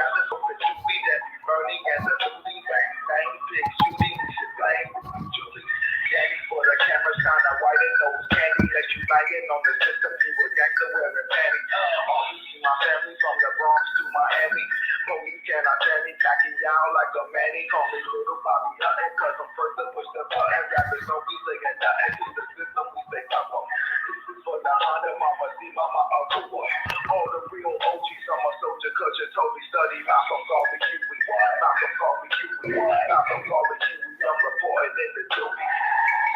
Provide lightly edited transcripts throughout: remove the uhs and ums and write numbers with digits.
rather hope that you be that be burning and the looting, bang, bang, big shooting, we should blame Julie. Daddy for the camera's kinda white and nose candy that you lying on the system to a gangster wearing panties. All you see my family from the Bronx to Miami. Police cannot tell me, packing down like a manny. Call me little Bobby Hutton, cause I'm first to push the button. Rappers don't be saying nothing to the system, we say come on. This is for the honor, mama, see mama, uncle boy. All the real OGs, I'm a soldier, cause you told me study. Malcolm Garvey, we won. Malcolm Garvey, we won. Malcolm Garvey, we young reported in the duty.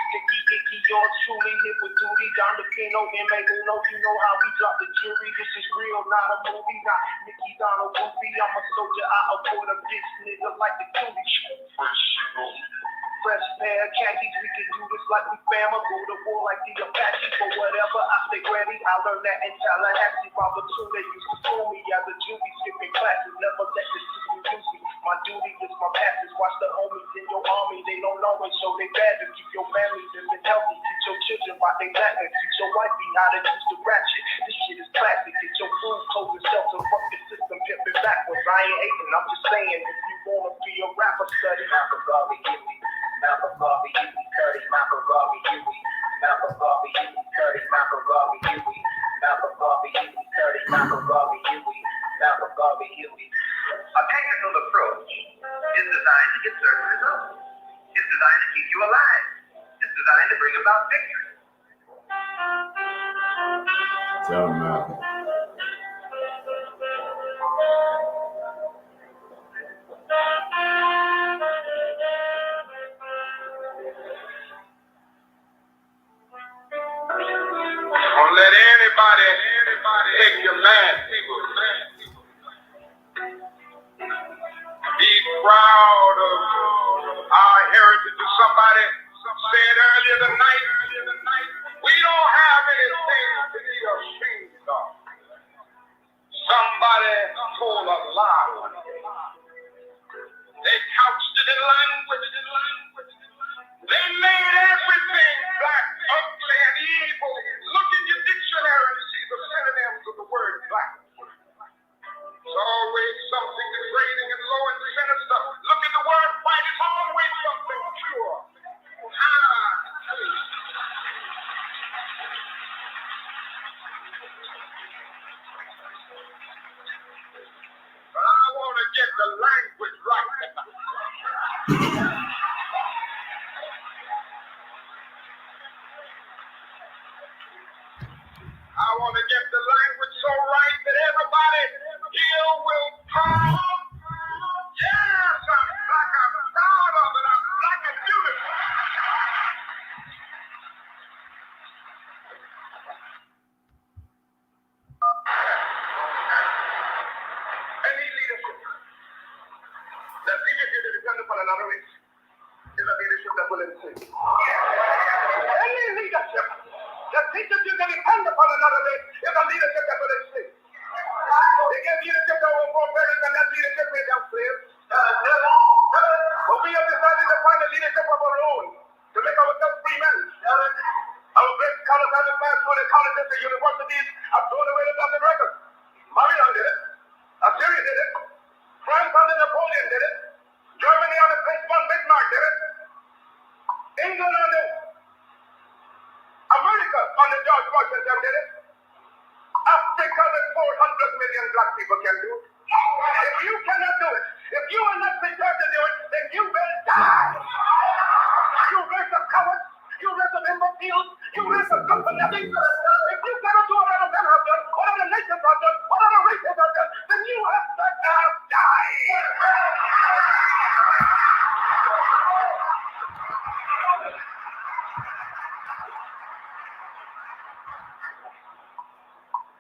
Sticky, icky, yours truly hit with duty. Don DePino, M.A. Uno, you know how we drop the jury. This is real, not a movie, not Mickey Donald Goofy. I'm a soldier, I abort a bitch nigga like the Cooley. Fresh pair of khakis, we can do this like we fam. Go to war like the Apache. For whatever, I stay ready. I learned that in Tallahassee. Mama too, they used to school me as a juvie, skipping classes. Never let the system use me. My duty is my passes. Watch the homies in your army. They don't know it, so they bad to keep your families living healthy. Teach your children about they blackness. Teach your wifey how to use the ratchet. This shit is classic. Get your food, clothes, and shelter. Fuck the system, pimping backwards. I ain't hating. I'm just saying, if you wanna be a rapper, study Malcolm Garvey, Huey. Malcolm Garvey, Huey, Curtis, Malcolm Garvey, Huey. Malcolm Garvey, Huey, Curtis, Malcolm Garvey, Huey. Malcolm Garvey, Huey, Curtis, Malcolm Garvey, Huey. Malcolm Garvey, Huey. A technical approach is designed to get certain results. It's designed to keep you alive. It's designed to bring about victory. Tell him, Malcolm. Don't let anybody take your land. Be proud of our heritage. Somebody said earlier tonight, we don't have anything to be ashamed of. Somebody told a lie one day. They couched it in language. They made everything black, ugly, and evil. Look in your dictionary to see the synonyms of the word black. It's always something degrading and low and sinister. Look at the word white, it's always something pure. But I want to get the language right. I want to get the language so right that everybody here will come. Yes, I'm black, I'm proud of it, I'm black and beautiful. Any leadership that teaches you to depend upon another race is a leadership that will insist. Any leadership that teaches you to depend upon another race is a leadership that will insist. They gave leadership to our forebears, and that leadership made them slaves. But we have decided to find a leadership of our own to make ourselves free men. Our great scholars have advanced through the colleges and universities have thrown away the Dutch records. Babylon did it. Assyria did it. France under Napoleon did it. Germany under Prince von Bismarck did it. England under America under George Washington did it. Africa with 400 million black people can do it. If you cannot do it, if you are not prepared to do it, then you will die. You race of cowards, you race of imbeciles, you race of nothing. If you cannot do what other men have done, what other nations have done, what other races have done, then you have to die.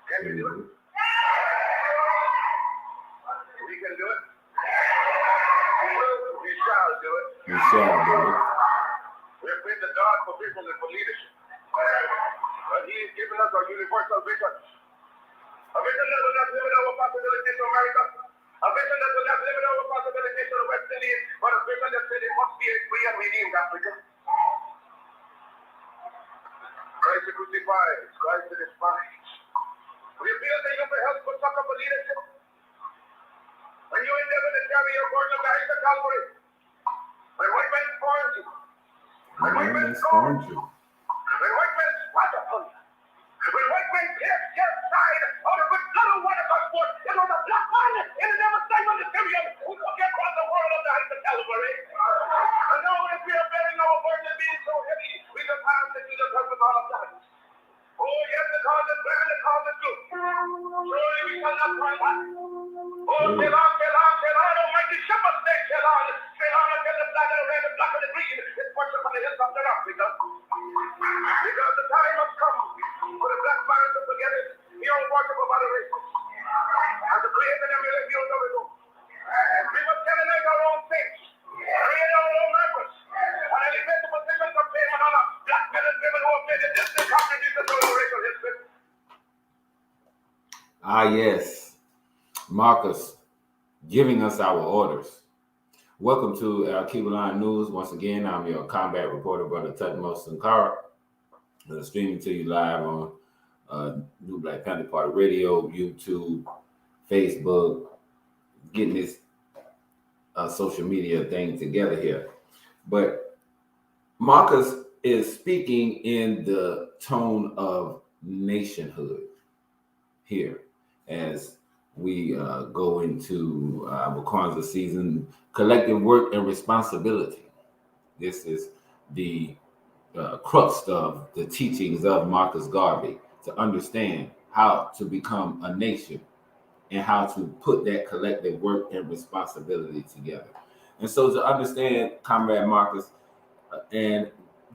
Can we do it? We can do it. We shall do it. We shall do it. We're praying to God for people and for leadership. But He has given us a universal vision. A vision that will not limit our possibilities to America. A vision that will not limit our possibilities to the West Indies. But a vision that said it must be a free and redeemed Africa. Christ the crucified, Christ the despised. We appeal to you for help for succor for leadership. When you endeavor to carry your burden back to Calvary, when white men scorn you, when white men scorn you, when white men spot upon you, when white men pierce your side, or the good little one of us was, it was a black man in the never same material who took across the world of the height of Calvary. And now if we are bearing our burden being so heavy, we can pass into the purpose of God. Oh, yes, the cause is grand, the cause is good. Surely we shall not turn back. Oh, till on, almighty shepherd, say, till on until the flag of the red, the black and the green is worship on the hills of the Africa. Because the time has come for the black man to forget it, the old worship of adoration. And to create an emulate the old of it all. We must celebrate our own things, create our own records, and elevate the positions of fame and honor. Black men and women who have made it this big contribution to our racial history. Ah, yes. Marcus giving us our orders. Welcome to Alkebulan News. Once again, I'm your combat reporter, Brother Tutmos Sankara. Streaming to you live on New Black Panther Party Radio, YouTube, Facebook, getting this social media thing together here. But Marcus is speaking in the tone of nationhood here as we go into our Kwanzaa season, collective work and responsibility. This is the crux of the teachings of Marcus Garvey, to understand how to become a nation and how to put that collective work and responsibility together. And so to understand Comrade Marcus and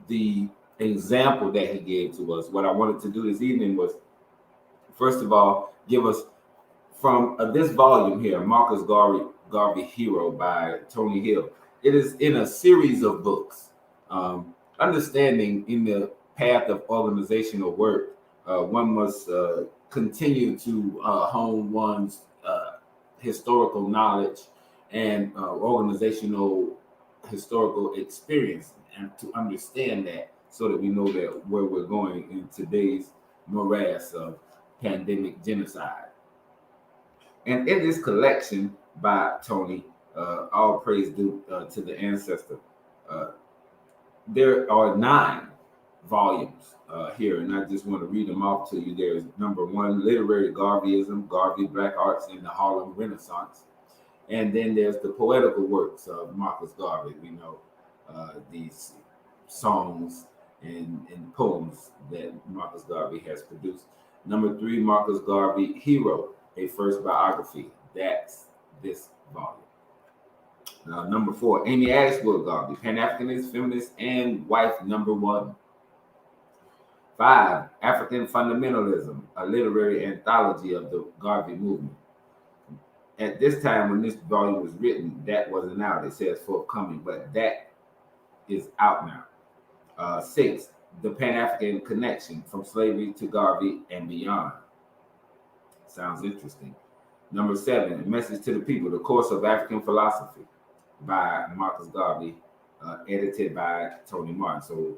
the example that he gave to us, what I wanted to do this evening was, first of all, give us from this volume here, Marcus Garvey Hero by Tony Hill. It is in a series of books. Understanding in the path of organizational work, one must continue to hone one's historical knowledge and organizational historical experience, and to understand that, so that we know that where we're going in today's morass of pandemic genocide. And in this collection by Tony, all praise due to the ancestor, there are 9 volumes here, and I just want to read them off to you. There's number 1, Literary Garveyism, Garvey Black Arts in the Harlem Renaissance. And then there's the poetical works of Marcus Garvey. We know these songs and poems that Marcus Garvey has produced. Number 3, Marcus Garvey Hero, a first biography. That's this volume. Number 4, Amy Ashwood Garvey, Pan-Africanist, feminist, and wife number 1. 5, African Fundamentalism, a literary anthology of the Garvey movement. At this time, when this volume was written, that wasn't out. It says forthcoming, but that is out now. 6, The Pan-African Connection, From Slavery to Garvey and Beyond. Sounds interesting. Number 7, A Message to the People, The Course of African Philosophy by Marcus Garvey, edited by Tony Martin. So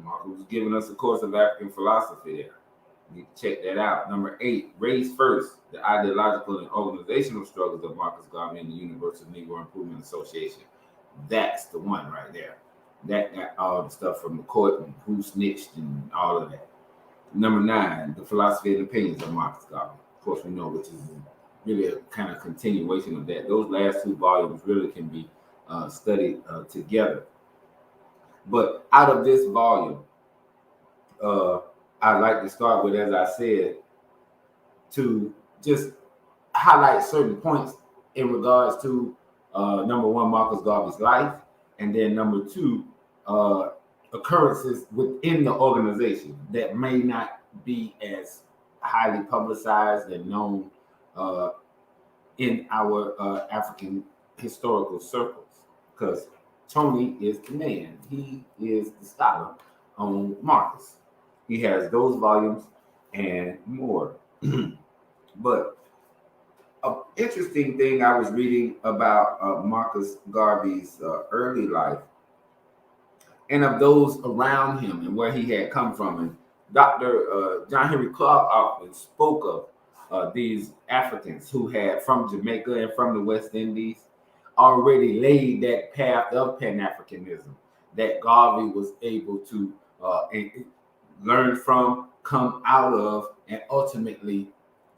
Marcus was giving us a course of African philosophy there. You can check that out. Number 8, Race First, The Ideological and Organizational Struggles of Marcus Garvey and the Universal Negro Improvement Association. That's the one right there. That got all the stuff from the court and who snitched and all of that. Number 9, The Philosophy and Opinions of Marcus Garvey. Of course, we know, which is really a kind of continuation of that. Those last 2 volumes really can be studied together. But out of this volume, I'd like to start with, as I said, to just highlight certain points in regards to number 1, Marcus Garvey's life, and then number 2, occurrences within the organization that may not be as highly publicized and known in our African historical circles, because Tony is the man. He is the scholar on Marcus. He has those volumes and more. But an interesting thing I was reading about Marcus Garvey's early life and of those around him and where he had come from. And Dr. John Henry Clark often spoke these Africans who had from Jamaica and from the West Indies already laid that path of Pan-Africanism that Garvey was able to learn from, come out of, and ultimately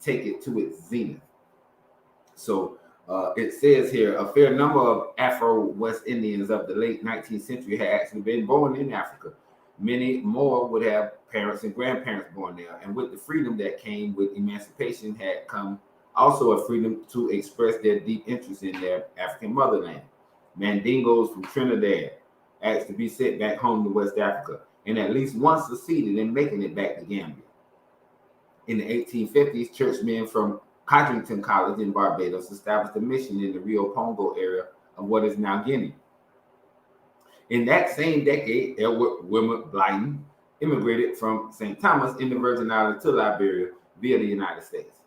take it to its zenith. So it says here, a fair number of Afro-West Indians of the late 19th century had actually been born in Africa. Many more would have parents and grandparents born there. And with the freedom that came with emancipation had come also a freedom to express their deep interest in their African motherland. Mandingos from Trinidad asked to be sent back home to West Africa, and at least once succeeded in making it back to Gambia. In the 1850s, churchmen from Codrington College in Barbados established a mission in the Rio Pongo area of what is now Guinea. In that same decade, Edward Wilmot Blyton immigrated from St. Thomas in the Virgin Islands to Liberia via the United States.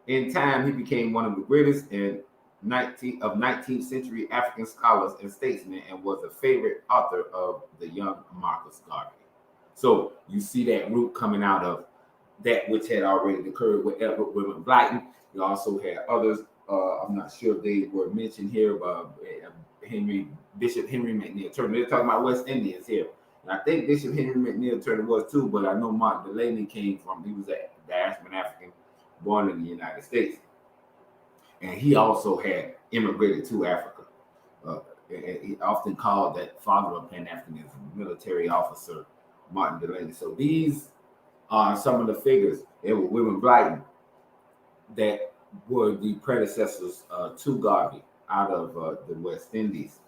In time, he became one of the greatest of 19th century African scholars and statesmen and was a favorite author of the young Marcus Garvey. So you see that root coming out of that which had already occurred with Edward Wilmot Blyton. You also had others. I'm not sure if they were mentioned here, but Bishop Henry McNeil Turner. They're talking about West Indians here. And I think Bishop Henry McNeil Turner was too, but I know Mark Delaney he was a diasporan African born in the United States. And he also had immigrated to Africa. He often called that father of Pan-Africanism, military officer Martin Delaney. So these are some of the figures, Edward Wilmot Blyton, that were the predecessors to Garvey out of the West Indies.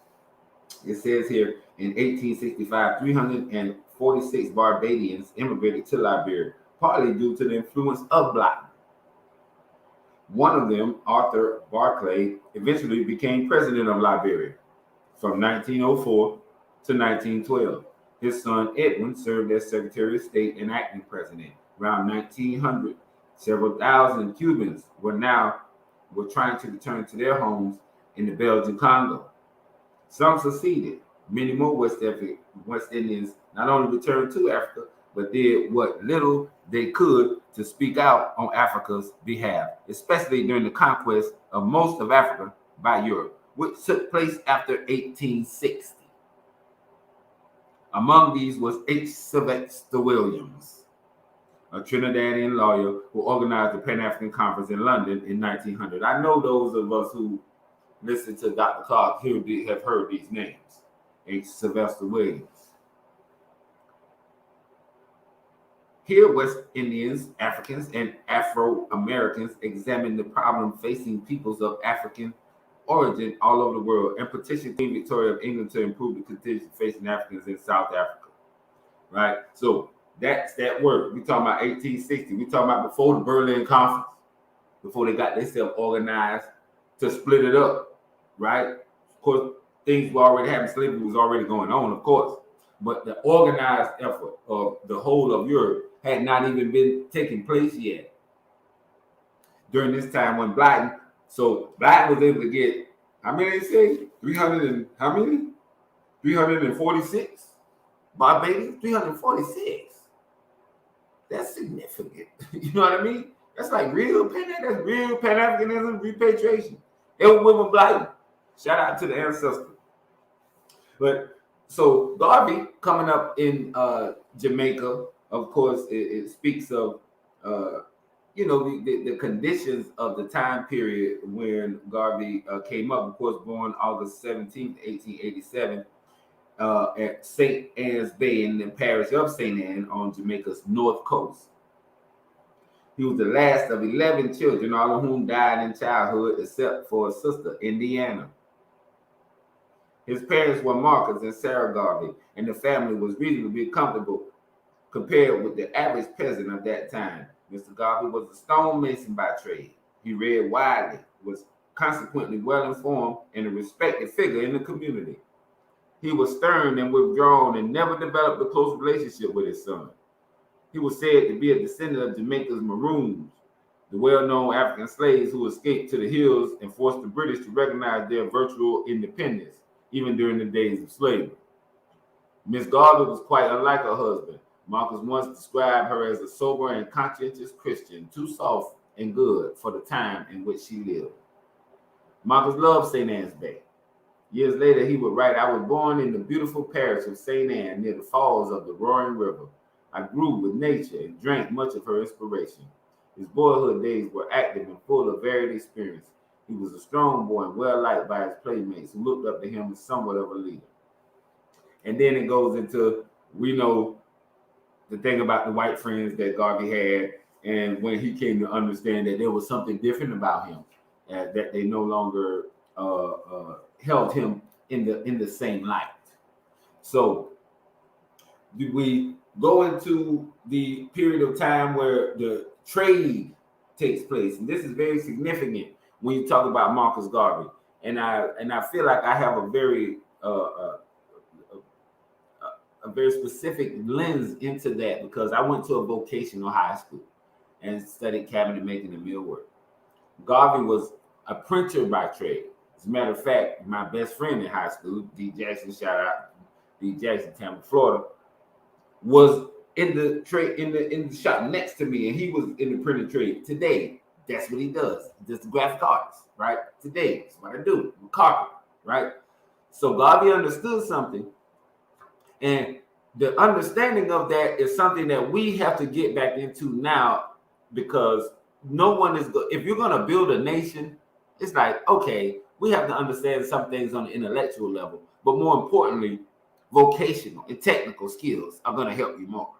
It says here, in 1865, 346 Barbadians immigrated to Liberia, partly due to the influence of Blyton. One of them, Arthur Barclay, eventually became president of Liberia from 1904 to 1912. His son, Edwin, served as Secretary of State and acting president. Around 1900, several thousand Cubans were trying to return to their homes in the Belgian Congo. Some succeeded. Many more West Indians not only returned to Africa, but did what little they could to speak out on Africa's behalf, especially during the conquest of most of Africa by Europe, which took place after 1860. Among these was H. Sylvester Williams, a Trinidadian lawyer who organized the Pan-African Conference in London in 1900. I know those of us who listen to Dr. Clark have heard these names. H. Sylvester Williams. Here, West Indians, Africans, and Afro-Americans examined the problem facing peoples of African origin all over the world and petitioned Queen Victoria of England to improve the conditions facing Africans in South Africa. Right? So that's that work. We're talking about 1860. We're talking about before the Berlin Conference, before they got themselves organized to split it up. Right? Of course, things were already happening. Slavery was already going on, of course. But the organized effort of the whole of Europe had not even been taking place yet. During this time when Blyton was able to get, how many they say? 300 and how many? 346 Barbadians? 346. That's significant. You know what I mean? That's like real Pan-Africanism, repatriation. Edward Wilmot Blyton. Shout out to the ancestors. But so Garvey coming up in Jamaica, of course, it speaks of the conditions of the time period when Garvey came up. Of course, born August 17th, 1887, at St. Anne's Bay in the parish of St. Anne on Jamaica's north coast. He was the last of 11 children, all of whom died in childhood, except for a sister, Indiana. His parents were Marcus and Sarah Garvey, and the family was reasonably comfortable compared with the average peasant of that time. Mr. Garvey was a stonemason by trade. He read widely, was consequently well informed, and a respected figure in the community. He was stern and withdrawn and never developed a close relationship with his son. He was said to be a descendant of Jamaica's Maroons, the well-known African slaves who escaped to the hills and forced the British to recognize their virtual independence, even during the days of slavery. Miss Garvey was quite unlike her husband. Marcus once described her as a sober and conscientious Christian, too soft and good for the time in which she lived. Marcus loved St. Anne's Bay. Years later, he would write, I was born in the beautiful parish of St. Anne near the falls of the Roaring River. I grew with nature and drank much of her inspiration. His boyhood days were active and full of varied experience. He was a strong boy and well liked by his playmates who looked up to him as somewhat of a leader. And then it goes into, we know the thing about the white friends that Garvey had, and when he came to understand that there was something different about him, that they no longer held him in the same light. So we go into the period of time where the trade takes place, and this is very significant when you talk about Marcus Garvey. And I feel like I have a very specific lens into that because I went to a vocational high school and studied cabinet making and millwork. Garvey was a printer by trade. As a matter of fact, my best friend in high school, D. Jackson, shout out D. Jackson, Tampa, Florida, was in the trade in the shop next to me, and he was in the printing trade. Today, that's what he does. He does the graphic arts, right? Today, that's what I do. I'm a carpenter, right? So Garvey understood something, and the understanding of that is something that we have to get back into now, because no one is if you're going to build a nation, it's like, okay, we have to understand some things on the intellectual level, but more importantly, vocational and technical skills are going to help you more,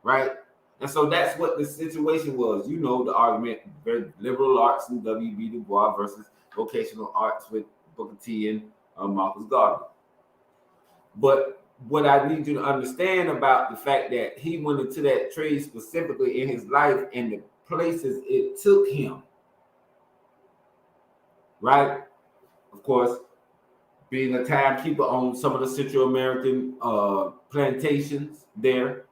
right? And so that's what the situation was. You know, the argument, very liberal arts and W.B. Du Bois versus vocational arts with Booker T and Marcus Garvey. But what I need you to understand about the fact that he went into that trade specifically in his life and the places it took him, right? Of course, being a timekeeper on some of the Central American plantations there,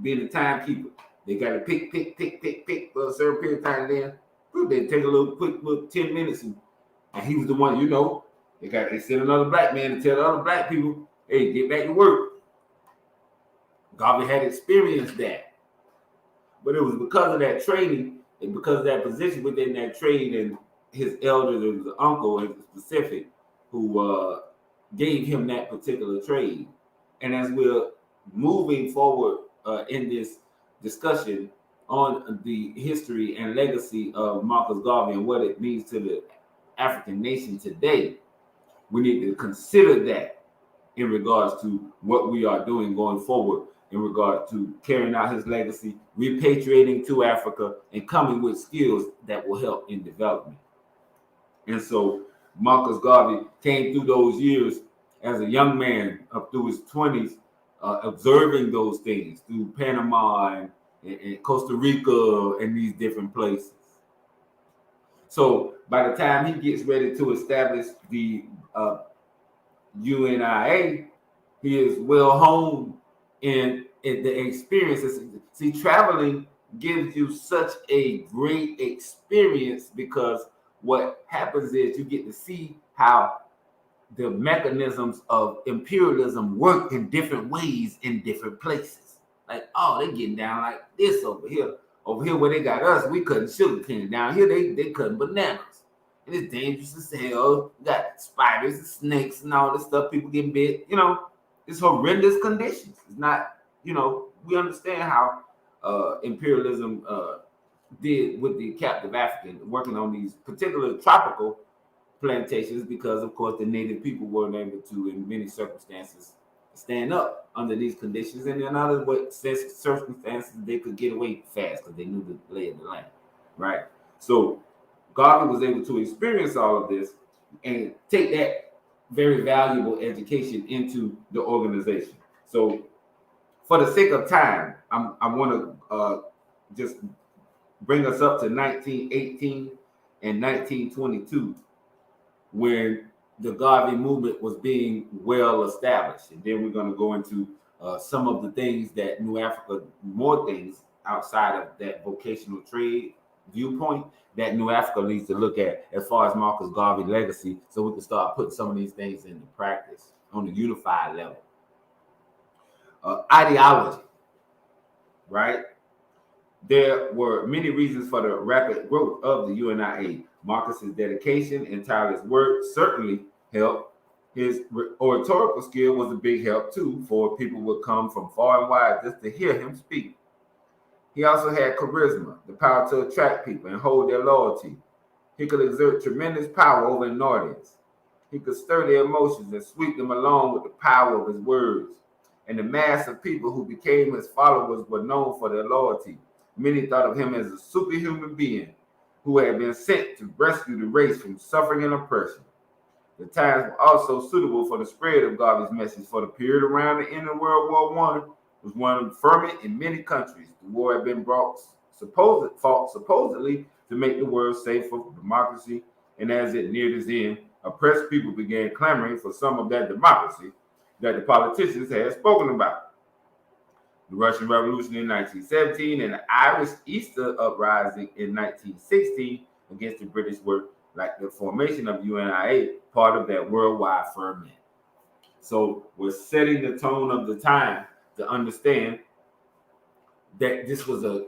being a timekeeper. They got to pick for a certain period of time there. They take a quick 10 minutes. And he was the one, they sent another black man to tell the other black people, hey, get back to work. Garvey had experienced that. But it was because of that training and because of that position within that trade and his elders and his uncle in specific who gave him that particular trade. And as we're moving forward in this discussion on the history and legacy of Marcus Garvey and what it means to the African nation today, we need to consider that in regards to what we are doing going forward in regard to carrying out his legacy, repatriating to Africa, and coming with skills that will help in development. And so Marcus Garvey came through those years as a young man up through his 20s, observing those things through Panama and Costa Rica and these different places. So by the time he gets ready to establish the UNIA, he is well honed in the experiences. See, traveling gives you such a great experience because what happens is you get to see how the mechanisms of imperialism work in different ways in different places. Like, oh, they getting down like this over here. Over here where they got us, we cutting sugar cane. Down here, they cutting bananas. And it's dangerous as hell. You got spiders and snakes and all this stuff. People getting bit. It's horrendous conditions. It's not, we understand how imperialism did with the captive African working on these particular tropical plantations because, of course, the native people weren't able to, in many circumstances, stand up under these conditions. And in other circumstances, they could get away fast because they knew the lay of the land, right? So Garvey was able to experience all of this and take that very valuable education into the organization. So for the sake of time, I want to just bring us up to 1918 and 1922 when the Garvey movement was being well established. And then we're going to go into some of the things that New Africa, more things outside of that vocational trade viewpoint that New Africa needs to look at as far as Marcus Garvey legacy, so we can start putting some of these things into practice on a unified level. Ideology, right? There were many reasons for the rapid growth of the UNIA. Marcus's dedication and tireless work certainly helped. His oratorical skill was a big help too, for people would come from far and wide just to hear him speak. He also had charisma, the power to attract people and hold their loyalty. He could exert tremendous power over an audience. He could stir their emotions and sweep them along with the power of his words. And the mass of people who became his followers were known for their loyalty. Many thought of him as a superhuman being who had been sent to rescue the race from suffering and oppression. The times were also suitable for the spread of Garvey's message, for the period around the end of World War I was one of ferment in many countries. The war had been fought supposedly to make the world safe for democracy, and as it neared its end, oppressed people began clamoring for some of that democracy that the politicians had spoken about. The Russian Revolution in 1917 and the Irish Easter Uprising in 1916 against the British were, like the formation of UNIA, part of that worldwide ferment. So we're setting the tone of the time to understand that this was a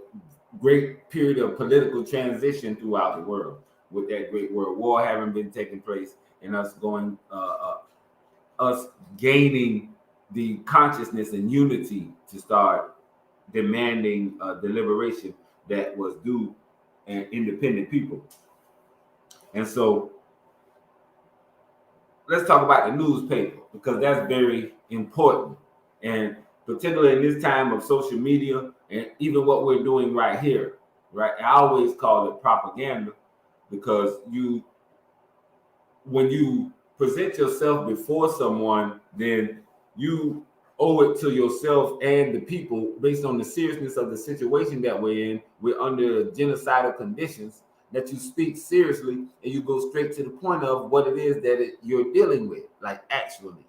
great period of political transition throughout the world, with that great world war having been taking place and us gaining the consciousness and unity to start demanding the liberation that was due an independent people. And so let's talk about the newspaper, because that's very important. And particularly in this time of social media and even what we're doing right here, right? I always call it propaganda, because when you present yourself before someone, then you owe it to yourself and the people, based on the seriousness of the situation that we're in. We're under genocidal conditions, that you speak seriously and you go straight to the point of what it is that you're dealing with. Like, actually,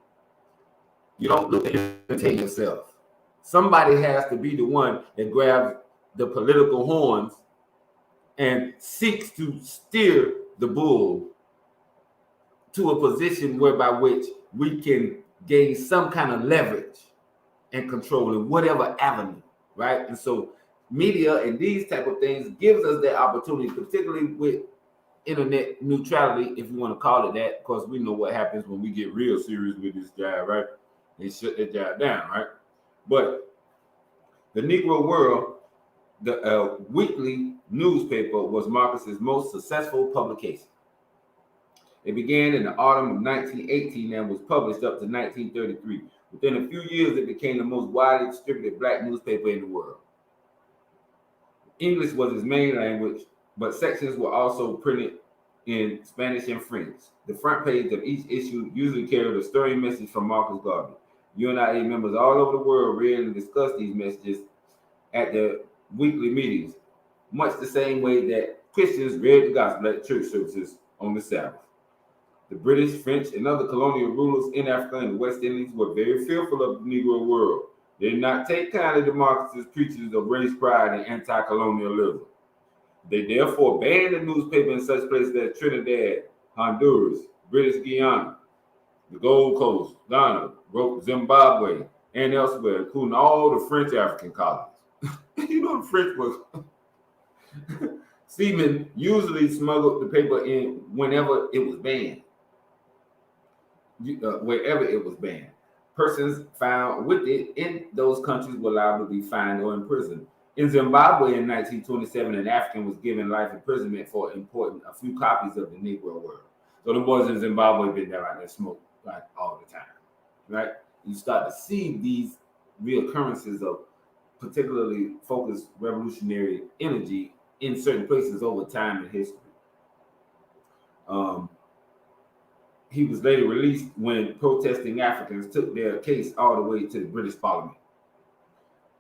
you don't look at entertain yourself. Somebody has to be the one that grabs the political horns and seeks to steer the bull to a position whereby which we can gain some kind of leverage and control in whatever avenue, right? And so media and these type of things gives us that opportunity, particularly with internet neutrality, if you want to call it that, because we know what happens when we get real serious with this guy, right? They shut that guy down, right? But the Negro World, the weekly newspaper, was Marcus's most successful publication. It began in the autumn of 1918 and was published up to 1933. Within a few years, it became the most widely distributed black newspaper in the world. English was its main language, but sections were also printed in Spanish and French. The front page of each issue usually carried a stirring message from Marcus Garvey. UNIA members all over the world read and discussed these messages at their weekly meetings, much the same way that Christians read the gospel at church services on the Sabbath. The British, French, and other colonial rulers in Africa and the West Indies were very fearful of the Negro world. They did not take kindly to Marcus's preachings of race pride and anti-colonialism. They therefore banned the newspaper in such places as Trinidad, Honduras, British Guiana, the Gold Coast, Ghana, Zimbabwe, and elsewhere, including all the French African colonies. You know, the French was seamen usually smuggled the paper in whenever it was banned. Wherever it was banned. Persons found with it in those countries were allowed to be fined or imprisoned. In Zimbabwe in 1927, an African was given life imprisonment for importing a few copies of the Negro World. So the boys in Zimbabwe been there out there smoke like all the time, right? You start to see these reoccurrences of particularly focused revolutionary energy in certain places over time in history. He was later released when protesting Africans took their case all the way to the British Parliament.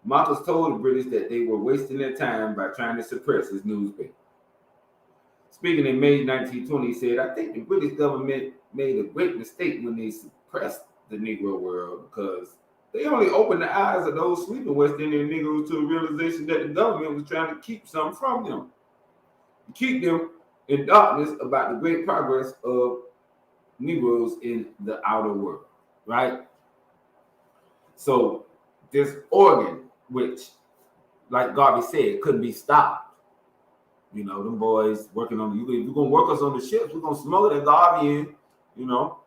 Marcus told the British that they were wasting their time by trying to suppress his newspaper. Speaking in May 1920, he said, "I think the British government made a great mistake when they suppressed the Negro world, because they only opened the eyes of those sleeping West Indian Negroes to a realization that the government was trying to keep some from them, to keep them in darkness about the great progress of Negroes in the outer world," right? So this organ, which like Garvey said, it couldn't be stopped. You know, them boys working on you're gonna work us on the ships, we're gonna smuggle that Garvey in, you know,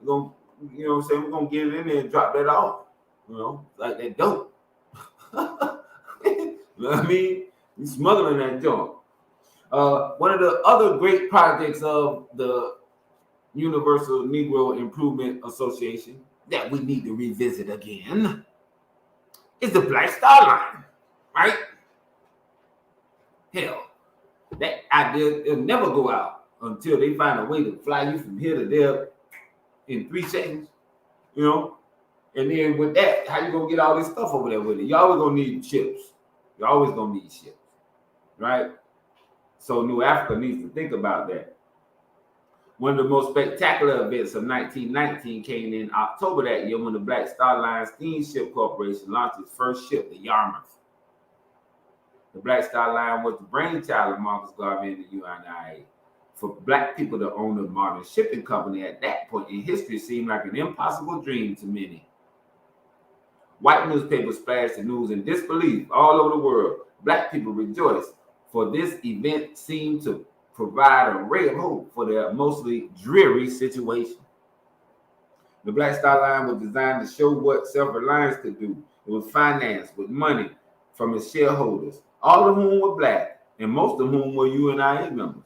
we're gonna, you know what I'm saying, we're gonna get it in there and drop that off, you know, like that dope. You know what I mean? You smuggling that junk. One of the other great projects of the Universal Negro Improvement Association that we need to revisit again is the Black Star Line, right? Hell, that idea will never go out until they find a way to fly you from here to there in 3 seconds, you know? And then with that, how you gonna get all this stuff over there with it? You always gonna need ships. You always gonna need ships, right? So New Africa needs to think about that. One of the most spectacular events of 1919 came in October that year when the Black Star Line Steamship Corporation launched its first ship, the Yarmouth. The Black Star Line was the brainchild of Marcus Garvey and the UNIA. For Black people to own a modern shipping company at that point in history seemed like an impossible dream to many. White newspapers splashed the news in disbelief all over the world. Black people rejoiced, for this event seemed to provide a ray of hope for their mostly dreary situation. The Black Star Line was designed to show what self-reliance could do. It was financed with money from its shareholders, all of whom were Black, and most of whom were UNIA members.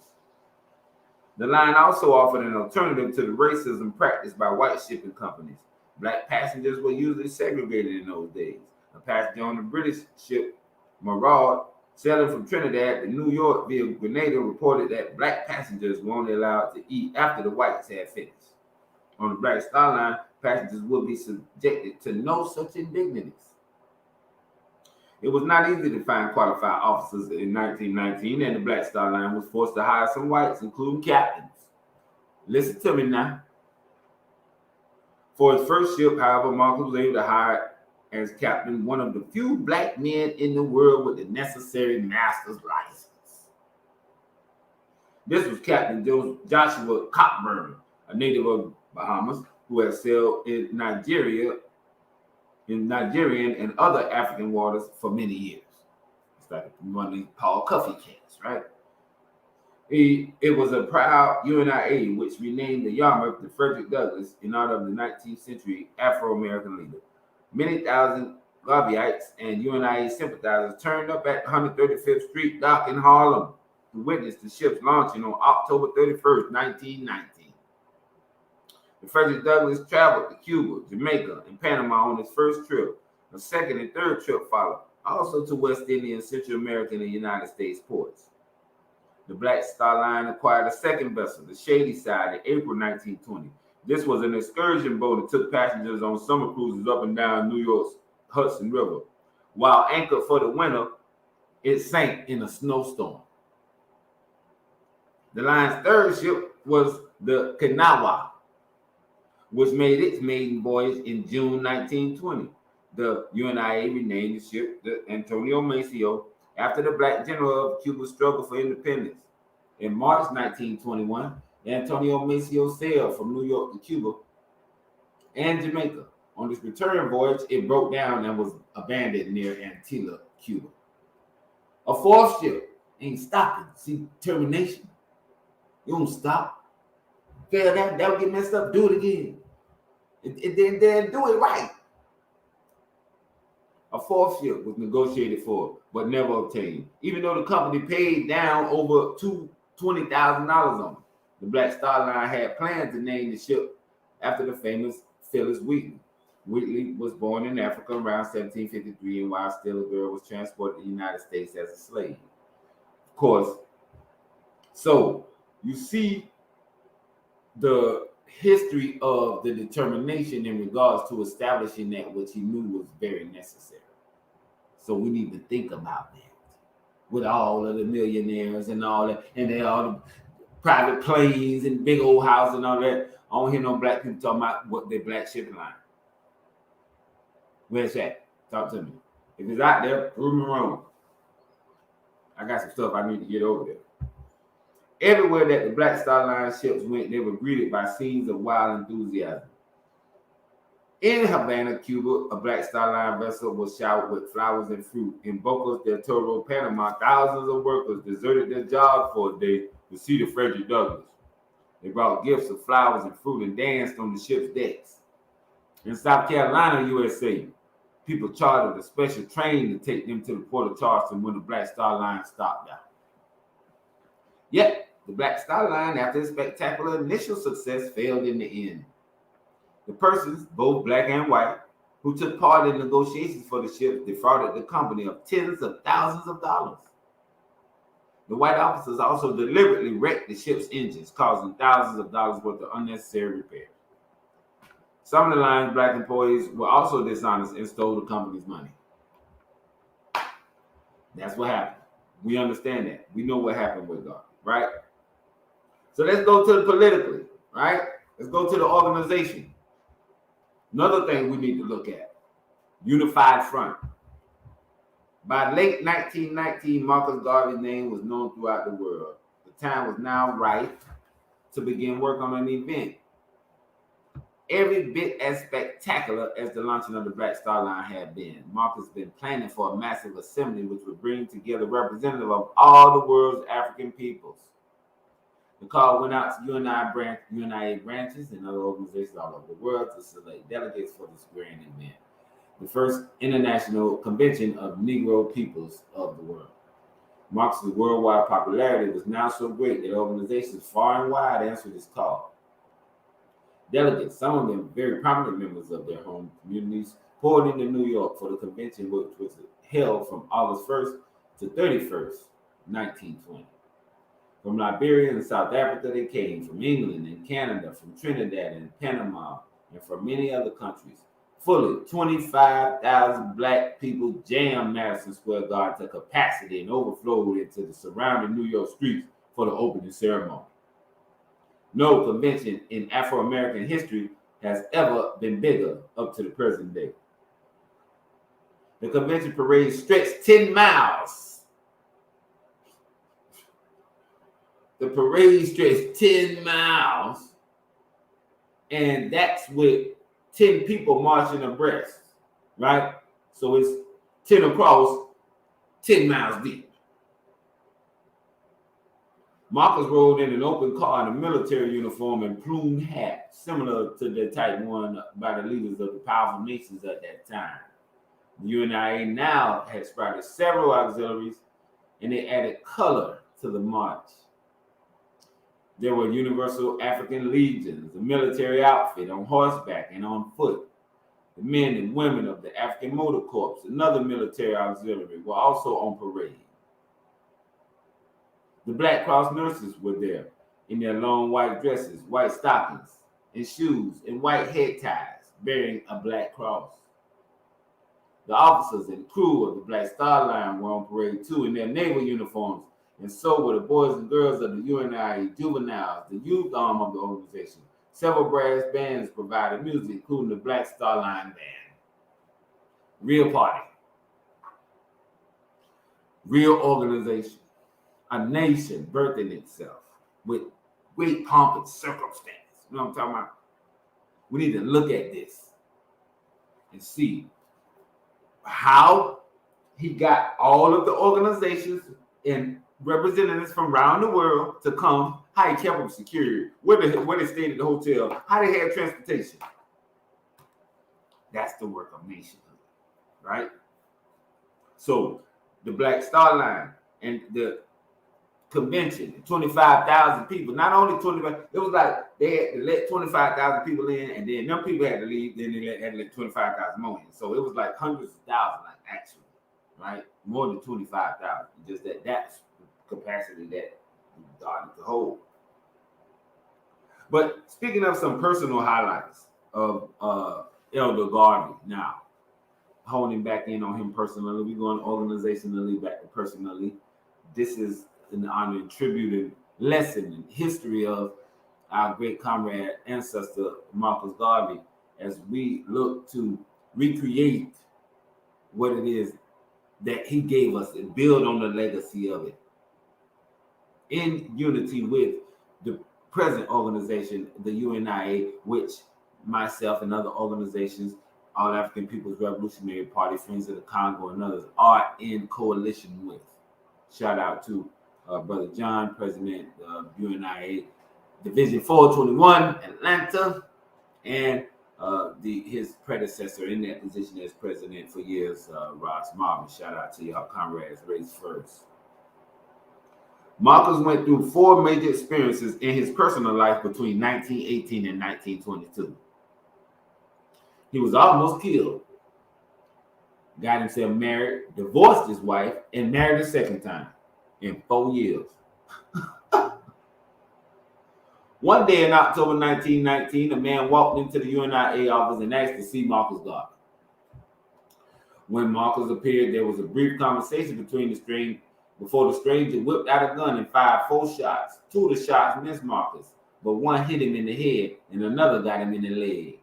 The line also offered an alternative to the racism practiced by white shipping companies. Black passengers were usually segregated in those days. A passenger on the British ship Maraud, sailing from Trinidad to New York via Grenada, reported that Black passengers were only allowed to eat after the whites had finished. On the Black Star Line, passengers would be subjected to no such indignities. It was not easy to find qualified officers in 1919, and the Black Star Line was forced to hire some whites, including captains. Listen to me now. For his first ship, however, Marcus was able to hire as captain one of the few Black men in the world with the necessary master's license. This was Captain Joshua Cockburn, a native of Bahamas, who had sailed in Nigerian and other African waters for many years. It's like one of these Paul Cuffey cats, right? It was a proud UNIA which renamed the Yarmouth to Frederick Douglass in honor of the 19th century Afro-American leader. Many thousand Garveyites and UNIA sympathizers turned up at 135th Street dock in Harlem to witness the ship's launching on October 31st, 1919. The Frederick Douglass traveled to Cuba, Jamaica, and Panama on his first trip. A second and third trip followed, also to West Indian, Central American, and United States ports. The Black Star Line acquired a second vessel, the Shady Side, in April 1920. This was an excursion boat that took passengers on summer cruises up and down New York's Hudson River. While anchored for the winter, it sank in a snowstorm. The line's third ship was the Kanawha, which made its maiden voyage in June 1920. The UNIA renamed the ship the Antonio Maceo after the Black general of Cuba's struggle for independence. In March 1921, the Antonio Maceo sailed from New York to Cuba and Jamaica. On its return voyage, it broke down and was abandoned near Antilla, Cuba. A fourth ship ain't stopping. See, termination. You don't stop. Fail that'll get messed up. Do it again. Then do it right. A fourth ship was negotiated for, but never obtained, even though the company paid down over $20,000 on it. The Black Star Line had planned to name the ship after the famous Phyllis Wheatley. Wheatley was born in Africa around 1753, and while still a girl, was transported to the United States as a slave. Of course, so you see the history of the determination in regards to establishing that which he knew was very necessary. So we need to think about that with all of the millionaires and all that, and they all the private planes and big old houses and all that. I don't hear no Black people talking about what their Black shipping line. Where's that? Talk to me. If it's out there, prove me wrong. I got some stuff I need to get over there. Everywhere that the Black Star Line ships went, they were greeted by scenes of wild enthusiasm. In Havana, Cuba, a Black Star Line vessel was showered with flowers and fruit. In Bocas del Toro, Panama, thousands of workers deserted their jobs for a day to see the Frederick Douglass. They brought gifts of flowers and fruit and danced on the ship's decks. In South Carolina, USA, people chartered a special train to take them to the port of Charleston when the Black Star Line stopped out. Yet, the Black Star Line, after a spectacular initial success, failed in the end. The persons, both black and white, who took part in negotiations for the ship defrauded the company of tens of thousands of dollars. The white officers also deliberately wrecked the ship's engines, causing thousands of dollars worth of unnecessary repairs. Some of the line's black employees were also dishonest and stole the company's money. That's what happened. We understand that. We know what happened with God, right? So let's go to the politically, right? Let's go to the organization. Another thing we need to look at, unified front. By late 1919, Marcus Garvey's name was known throughout the world. The time was now right to begin work on an event every bit as spectacular as the launching of the Black Star Line had been. Marcus had been planning for a massive assembly which would bring together representatives of all the world's African peoples. The call went out to UNIA branches and other organizations all over the world to select delegates for this grand event, the first international convention of Negro peoples of the world. Marcus's worldwide popularity was now so great that organizations far and wide answered his call. Delegates, some of them very prominent members of their home communities, poured into New York for the convention, which was held from August 1st to 31st, 1920. From Liberia and South Africa, they came from England and Canada, from Trinidad and Panama, and from many other countries. Fully 25,000 black people jammed Madison Square Garden to capacity and overflowed into the surrounding New York streets for the opening ceremony. No convention in Afro-American history has ever been bigger up to the present day. The convention parade stretched 10 miles. The parade stretched 10 miles, and that's with 10 people marching abreast, right? So it's 10 across, 10 miles deep. Marcus rode in an open car in a military uniform and plumed hat, similar to the type worn by the leaders of the powerful nations at that time. The UNIA now had sprouted several auxiliaries, and they added color to the march. There were Universal African Legions, a military outfit on horseback and on foot. The men and women of the African Motor Corps, another military auxiliary, were also on parade. The Black Cross nurses were there in their long white dresses, white stockings, and shoes, and white head ties bearing a black cross. The officers and crew of the Black Star Line were on parade too in their naval uniforms, and so were the boys and girls of the UNIA juveniles, the youth arm of the organization. Several brass bands provided music, including the Black Star Line Band. Real party. Real organization. A nation birthing itself with great pomp and circumstance. You know what I'm talking about? We need to look at this and see how he got all of the organizations and representatives from around the world to come, how he kept them secure, where they stayed at the hotel, how they had transportation. That's the work of nationhood, right? So the Black Star Line and the convention, 25,000 people, not only 25, it was like they had to let 25,000 people in, and then them people had to leave, then they had to let 25,000 more in. So it was like hundreds of thousands, like actually, right? More than 25,000. Just that's the capacity that God to hold. But speaking of some personal highlights of Elder Garvey now, honing back in on him personally, we're going organizationally back to personally. This is an honor and tribute and lesson in history of our great comrade, ancestor, Marcus Garvey, as we look to recreate what it is that he gave us and build on the legacy of it in unity with the present organization, the UNIA, which myself and other organizations, All African People's Revolutionary Party, Friends of the Congo, and others are in coalition with. Shout out to Brother John, President of UNIA Division 421, Atlanta, and his predecessor in that position as president for years, Ross Marvin. Shout out to y'all comrades, race first. Marcus went through 4 major experiences in his personal life between 1918 and 1922. He was almost killed, got himself married, divorced his wife, and married a second time in 4 years. One day in October 1919, a man walked into the UNIA office and asked to see Marcus Garvey. When Marcus appeared, there was a brief conversation before the stranger whipped out a gun and fired 4 shots. 2 of the shots missed Marcus, but one hit him in the head and another got him in the leg.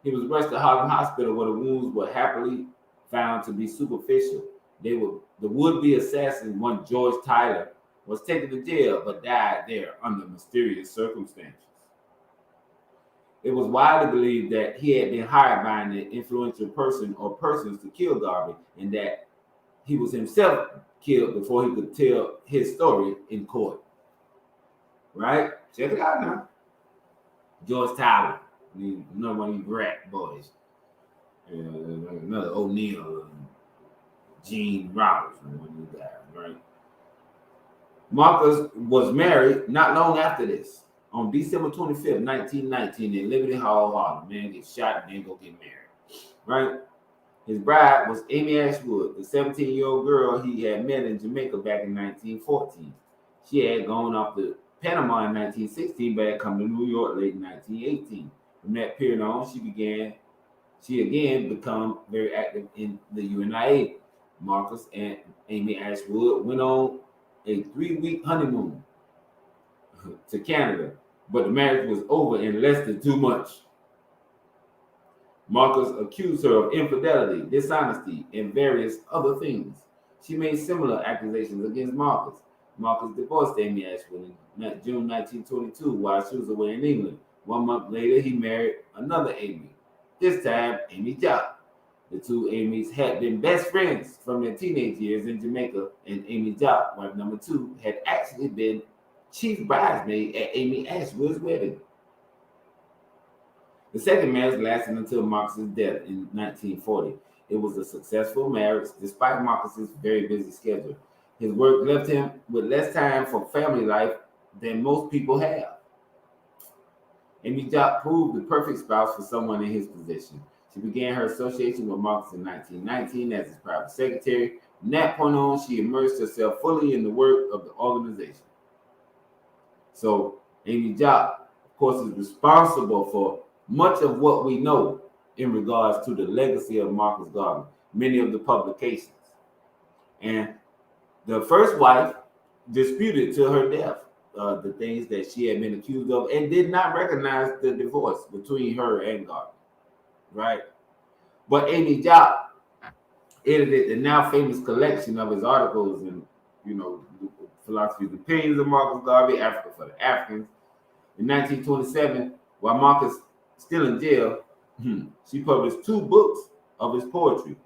He was rushed to Harlem Hospital where the wounds were happily found to be superficial. The would-be assassin, one George Tyler, was taken to jail but died there under mysterious circumstances. It was widely believed that he had been hired by an influential person or persons to kill Garvey, and that he was himself killed before he could tell his story in court. Right? Check it out now. George Tyler, another one of these rat boys. Another O'Neill, Gene Roberts, one of these guys, right? Marcus was married not long after this. On December 25th, 1919, in Liberty Hall, Harlem. Man gets shot and then go get married. Right? His bride was Amy Ashwood, the 17-year-old girl he had met in Jamaica back in 1914. She had gone off to Panama in 1916, but had come to New York late in 1918. From that period on, she again became very active in the UNIA. Marcus and Amy Ashwood went on a 3-week honeymoon to Canada, but the marriage was over in less than 2 months. Marcus accused her of infidelity, dishonesty, and various other things. She made similar accusations against Marcus. Marcus divorced Amy Ashwood in June 1922 while she was away in England. 1 month later, he married another Amy, this time Amy Jock. The 2 Amys had been best friends from their teenage years in Jamaica, and Amy Jock, wife number 2, had actually been chief bridesmaid at Amy Ashwood's wedding. The second marriage lasted until Marcus's death in 1940. It was a successful marriage despite Marcus's very busy schedule. His work left him with less time for family life than most people have. Amy Jock proved the perfect spouse for someone in his position. She began her association with Marcus in 1919 as his private secretary. From that point on, she immersed herself fully in the work of the organization. So Amy Jock, of course, is responsible for much of what we know in regards to the legacy of Marcus Garvey, many of the publications. And the first wife disputed till her death the things that she had been accused of and did not recognize the divorce between her and Garvey. Right? But Amy Jock edited the now famous collection of his articles and, Philosophy's Opinions of Marcus Garvey, Africa for the Africans. In 1927, while Marcus still in jail, she published 2 books of his poetry.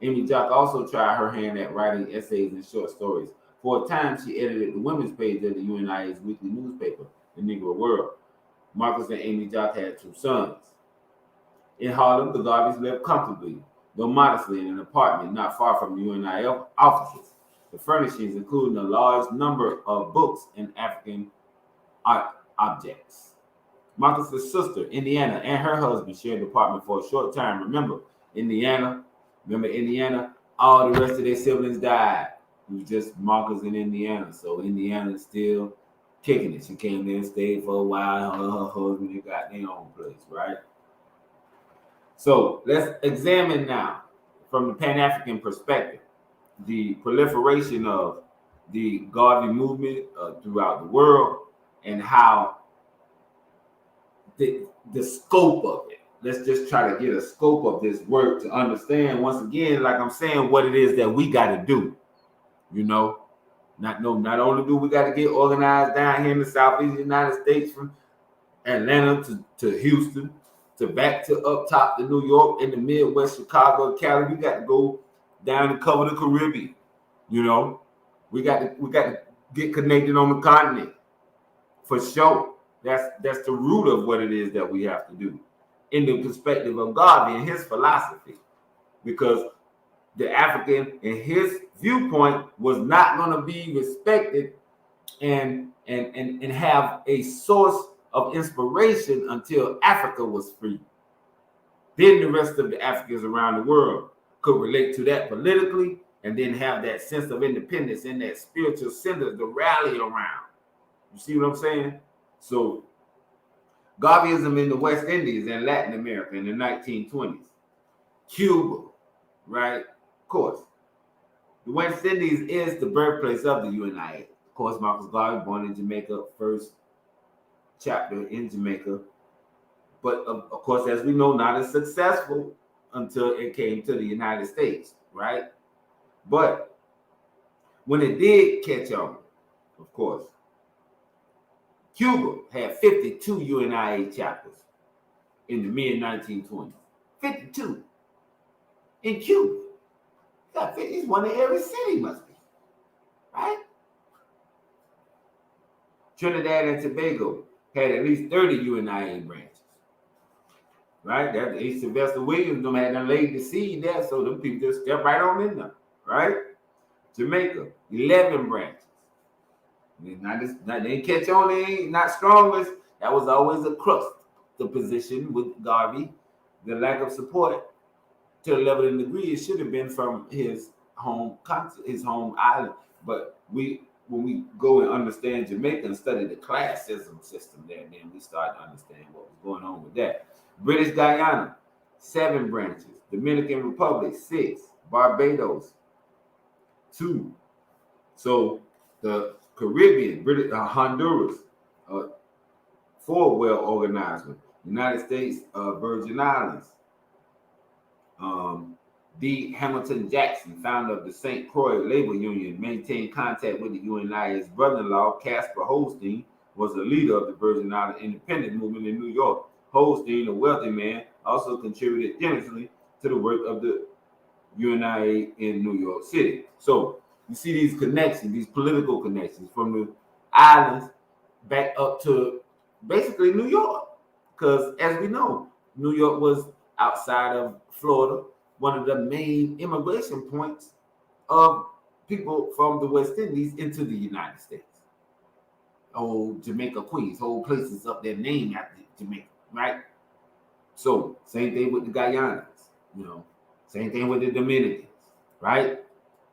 Amy Jock also tried her hand at writing essays and short stories. For a time, she edited the women's page of the UNIA's weekly newspaper, The Negro World. Marcus and Amy Jock had 2 sons. In Harlem, the Garveys lived comfortably, though modestly, in an apartment not far from the UNIA offices. The furnishings included a large number of books and African art objects. Marcus's sister, Indiana, and her husband shared the apartment for a short time. Remember Indiana? All the rest of their siblings died. It was just Marcus and Indiana. So Indiana's still kicking it. She came there and stayed for a while. Her husband, they got their own place, right? So let's examine now, from the Pan-African perspective, the proliferation of the Garvey movement throughout the world and how the scope of it. Let's just try to get a scope of this work to understand, once again, like I'm saying, what it is that we got to do. Not only do we got to get organized down here in the Southeast United States from Atlanta to Houston, to back to up top to New York, in the Midwest, Chicago, Cali. We got to go down and cover the Caribbean. You know, we got to get connected on the continent for sure. That's the root of what it is that we have to do in the perspective of Garvey and his philosophy, because the African in his viewpoint was not going to be respected and have a source of inspiration until Africa was free. Then the rest of the Africans around the world could relate to that politically, and then have that sense of independence and that spiritual center to rally around. You see what I'm saying? So Garveyism in the West Indies and Latin America in the 1920s. Cuba, right? Of course. The West Indies is the birthplace of the UNIA. Of course, Marcus Garvey, born in Jamaica, first chapter in Jamaica. But of course, as we know, not as successful until it came to the United States, right? But when it did catch on, of course, Cuba had 52 UNIA chapters in the mid-1920s. 52 in Cuba. It's one in every city, must be, right? Trinidad and Tobago had at least 30 UNIA branches, right? That Sylvester Williams them had done laid the seed there, so them people just step right on in there, right? Jamaica, 11 branches. They didn't catch on, they ain't not strongest. That was always a crux, the position with Garvey, the lack of support to a level and degree. It should have been from his home island. But when we go and understand Jamaica and study the classism system there, then we start to understand what was going on with that. British Guyana, 7 branches. Dominican Republic, 6. Barbados, 2. So the Caribbean, Honduras, 4 well-organized ones. United States, Virgin Islands. D. Hamilton Jackson, founder of the St. Croix Labor Union, maintained contact with the UNIA. His brother-in-law, Casper Holstein, was the leader of the Virgin Island independent movement in New York. Holstein, a wealthy man, also contributed generously to the work of the UNIA in New York City. So you see these connections, these political connections from the islands back up to basically New York. Because as we know, New York was outside of Florida, one of the main immigration points of people from the West Indies into the United States. Oh, Jamaica, Queens, whole places up there named after Jamaica, right? So same thing with the Guyanans, same thing with the Dominicans, right?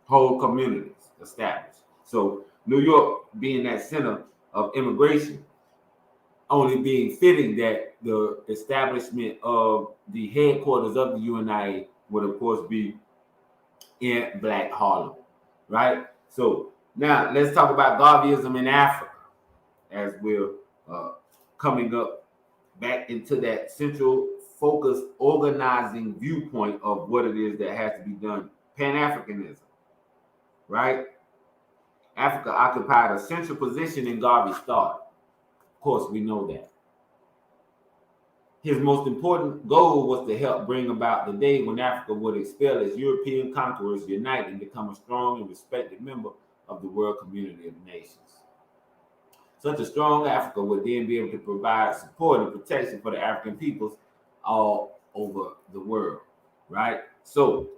Whole communities established. So New York being that center of immigration, only being fitting that the establishment of the headquarters of the UNIA would, of course, be in Black Harlem, right? So now let's talk about Garveyism in Africa as we're coming up back into that central focused organizing viewpoint of what it is that has to be done. Pan-Africanism, right? Africa occupied a central position in Garvey's thought. Of course, we know that. His most important goal was to help bring about the day when Africa would expel its European conquerors, unite, and become a strong and respected member of the world community of nations. Such a strong Africa would then be able to provide support and protection for the African peoples all over the world, right? So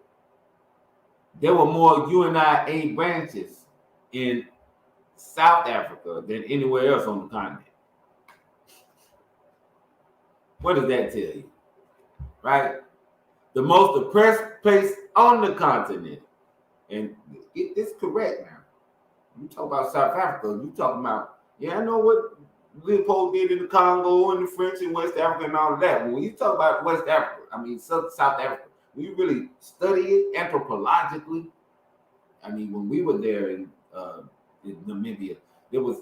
there were more UNIA branches in South Africa than anywhere else on the continent. What does that tell you? Right? The most oppressed place on the continent, and get this correct now. You talk about South Africa, you talking about, I know what Leopold did in the Congo and the French in West Africa and all of that. When you talk about West Africa, South Africa, when you really study it anthropologically, when we were there in Namibia, there was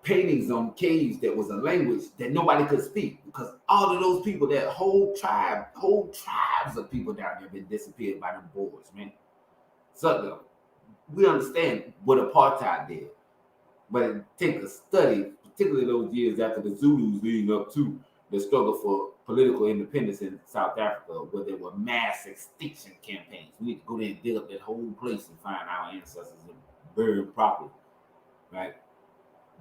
paintings on caves that was a language that nobody could speak, because all of those people, that whole tribes of people down there been disappeared by them Boers, man. So we understand what apartheid did, but it takes a study particularly those years after the Zulus leading up to the struggle for political independence in South Africa, where there were mass extinction campaigns. We need to go there and dig up that whole place and find our ancestors and bury them properly, right?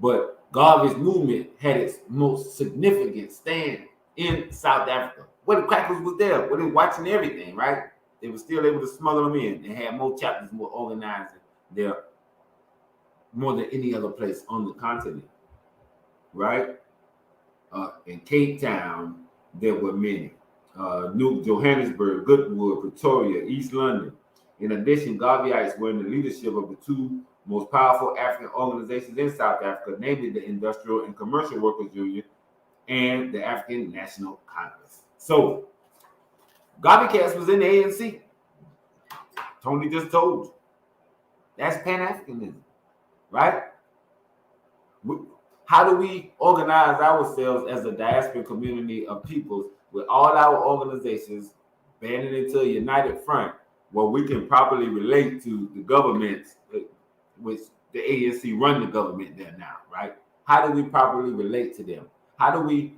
But Garvey's movement had its most significant stand in South Africa, where the crackers was there, where they were watching everything, right? They were still able to smuggle them in. They had more chapters, more organized there, more than any other place on the continent, right? In Cape Town, there were many. New Johannesburg, Goodwood, Pretoria, East London. In addition, Garveyites were in the leadership of the two most powerful African organizations in South Africa, namely the Industrial and Commercial Workers Union and the African National Congress. So, Garvey Cass was in the ANC. Tony just told you. That's Pan-Africanism, right? How do we organize ourselves as a diaspora community of peoples with all our organizations banded into a united front where we can properly relate to the governments, which the ANC run the government there now, right? How do we properly relate to them? How do we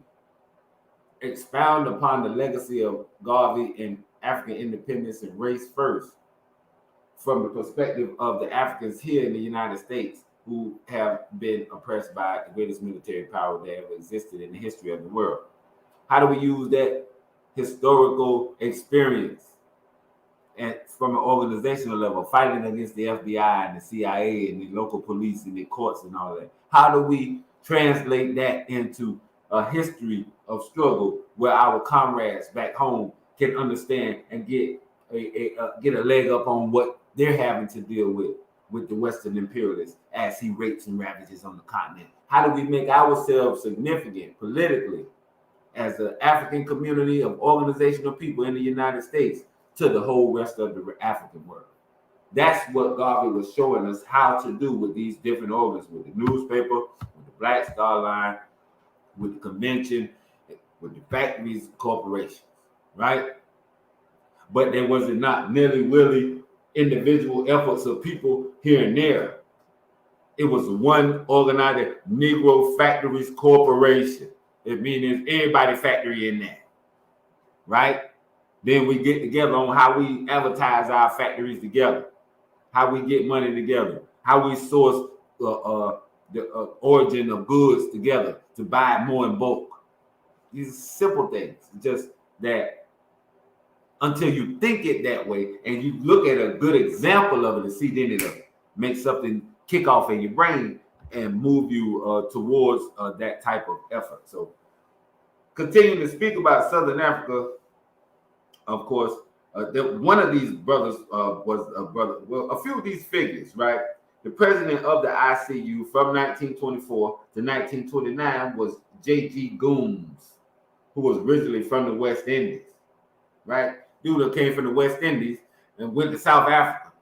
expound upon the legacy of Garvey and African independence and race first from the perspective of the Africans here in the United States who have been oppressed by the greatest military power that ever existed in the history of the world? How do we use that historical experience and from an organizational level, fighting against the FBI and the CIA and the local police and the courts and all that? How do we translate that into a history of struggle where our comrades back home can understand and get a leg up on what they're having to deal with the Western imperialists as he rapes and ravages on the continent? How do we make ourselves significant politically as an African community of organizational people in the United States to the whole rest of the African world? That's what Garvey was showing us how to do with these different organs, with the newspaper, with the Black Star Line, with the convention, with the factories, corporations, right? But there was not nilly-willy individual efforts of people here and there. It was one organized Negro Factories Corporation. It means everybody factory in there, right? Then we get together on how we advertise our factories together, how we get money together, how we source the origin of goods together to buy more in bulk. These simple things, just that until you think it that way and you look at a good example of it and see, then it'll make something kick off in your brain and move you towards that type of effort. So continuing to speak about Southern Africa, of course, one of these brothers was a brother, well, a few of these figures, right? The president of the ICU from 1924 to 1929 was J.G. Gooms, who was originally from the West Indies, right? Dude that came from the West Indies and went to South Africa.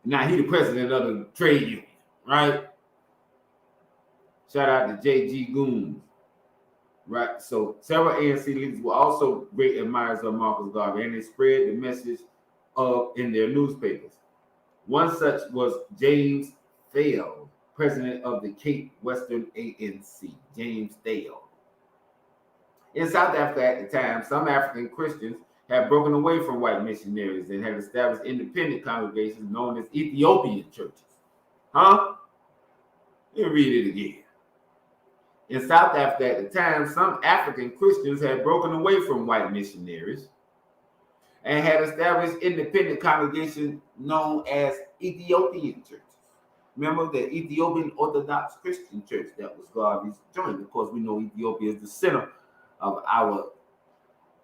Now he the president of the trade union, right? Shout out to J.G. Gooms, right? So several ANC leaders were also great admirers of Marcus Garvey, and they spread the message in their newspapers. One such was James Thale, president of the Cape Western ANC, James Thale. In South Africa at the time, some African Christians had broken away from white missionaries and had established independent congregations known as Ethiopian churches. Huh? Let me read it again. In South Africa at the time, some African Christians had broken away from white missionaries and had established independent congregations known as Ethiopian churches. Remember the Ethiopian Orthodox Christian Church that was Garvey's joint. Of course, we know Ethiopia is the center of our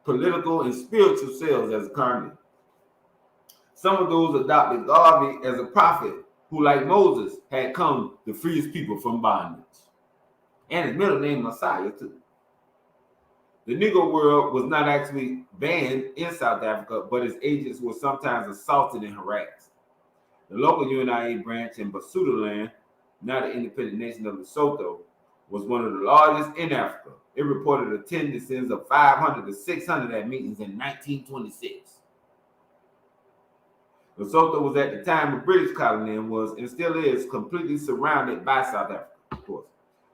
political and spiritual selves as a continent. Some of those adopted Garvey as a prophet who, like Moses, had come to free his people from bondage. And his middle name Messiah, too. The Negro world was not actually banned in South Africa, but its agents were sometimes assaulted and harassed. The local UNIA branch in Basutoland, now the independent nation of Lesotho, was one of the largest in Africa. It reported attendances of 500 to 600 at meetings in 1926. Lesotho was at the time a British colony and was and still is completely surrounded by South Africa, of course.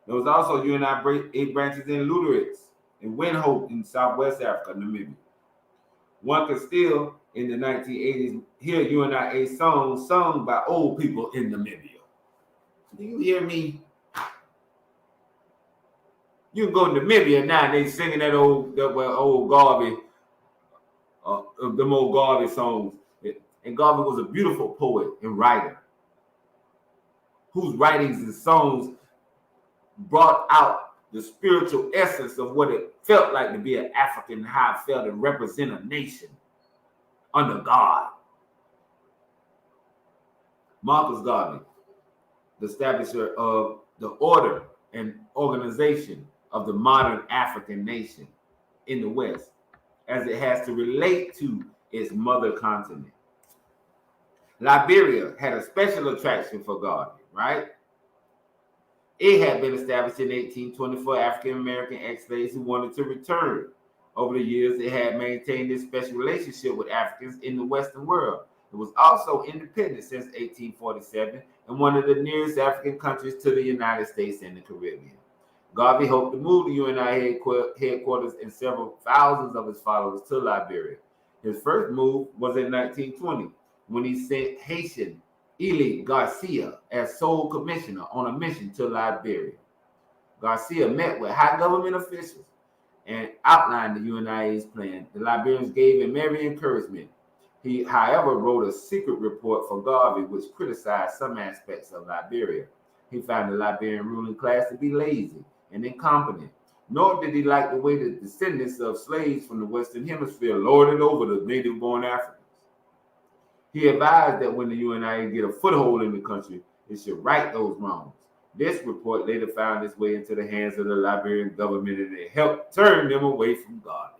There was also UNI 8 branches in Lutherix and Windhoek in Southwest Africa, Namibia. One could still, in the 1980s, hear UNI 8 songs sung by old people in Namibia. Do you hear me? You can go to Namibia now and they singing that old Garvey, them old Garvey songs. And Garvey was a beautiful poet and writer whose writings and songs brought out the spiritual essence of what it felt like to be an African, how it felt to represent a nation under God. Marcus Garvey, the establisher of the order and organization of the modern African nation in the West, as it has to relate to its mother continent. Liberia had a special attraction for Garvey, right? It had been established in 1824 African-American ex-slaves who wanted to return. Over the years, it had maintained this special relationship with Africans in the Western world. It was also independent since 1847 and one of the nearest African countries to the United States and the Caribbean. Garvey hoped to move the UNI headquarters and several thousands of his followers to Liberia. His first move was in 1920 when he sent Haitian Ely Garcia as sole commissioner on a mission to Liberia. Garcia met with high government officials and outlined the UNIA's plan. The Liberians gave him every encouragement. He, however, wrote a secret report for Garvey which criticized some aspects of Liberia. He found the Liberian ruling class to be lazy and incompetent, nor did he like the way the descendants of slaves from the Western Hemisphere lorded over the native-born Africans. He advised that when the UNIA get a foothold in the country, it should right those wrongs. This report later found its way into the hands of the Liberian government and it helped turn them away from Garvey.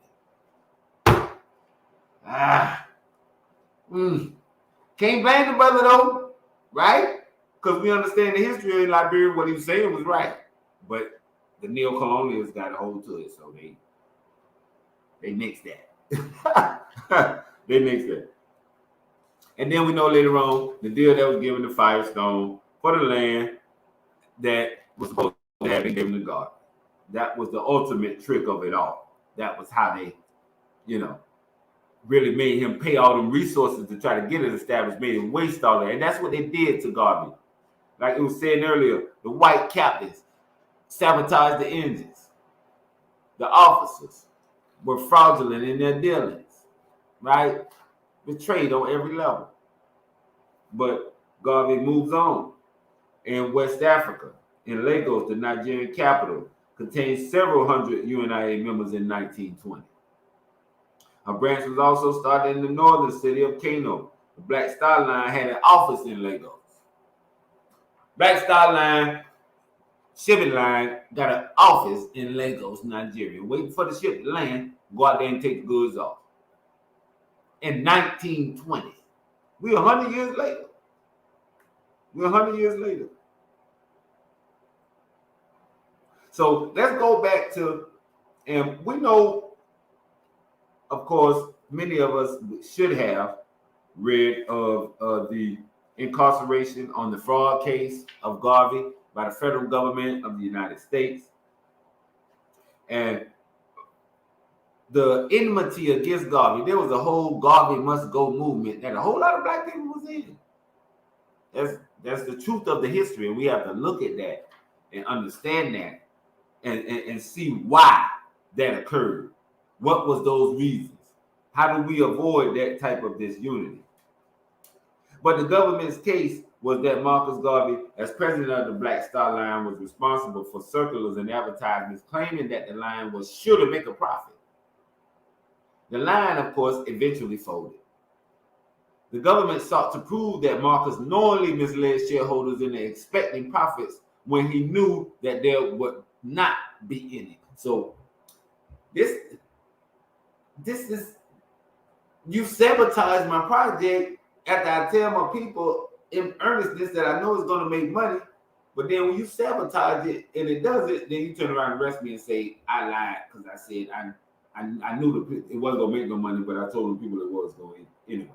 Can't blame the brother though, right? Because we understand the history in Liberia, what he was saying was right. But the neo-colonials got a hold to it, so they nixed that. They nixed that. And then we know later on the deal that was given to Firestone for the land that was supposed to have been given to God. That was the ultimate trick of it all. That was how they, really made him pay all them resources to try to get it established, made him waste all that. And that's what they did to Garvey. Like it was said earlier, the white captains sabotaged the engines. The officers were fraudulent in their dealings, right? Betrayed on every level. But Garvey moves on. In West Africa, in Lagos, the Nigerian capital, contained several hundred UNIA members in 1920. A branch was also started in the northern city of Kano. The Black Star Line had an office in Lagos. Black Star Line shipping line got an office in Lagos, Nigeria, waiting for the ship to land, go out there and take the goods off. In 1920, we're 100 years later. We're 100 years later. So let's go back to, and we know, of course, many of us should have read of the incarceration on the fraud case of Garvey by the federal government of the United States. And the enmity against Garvey, there was a whole Garvey must go movement that a whole lot of black people was in. That's the truth of the history, and we have to look at that and understand that and see why that occurred. What was those reasons? How do we avoid that type of disunity? But the government's case was that Marcus Garvey, as president of the Black Star Line, was responsible for circulars and advertisements claiming that the line was sure to make a profit. The line, of course, eventually folded. The government sought to prove that Marcus knowingly misled shareholders into expecting profits when he knew that there would not be any. So this is, you sabotage my project after I tell my people in earnestness that I know it's going to make money, but then when you sabotage it and it does it, then you turn around and arrest me and say I lied because I said I knew it wasn't going to make no money, but I told the people it was going to anyway.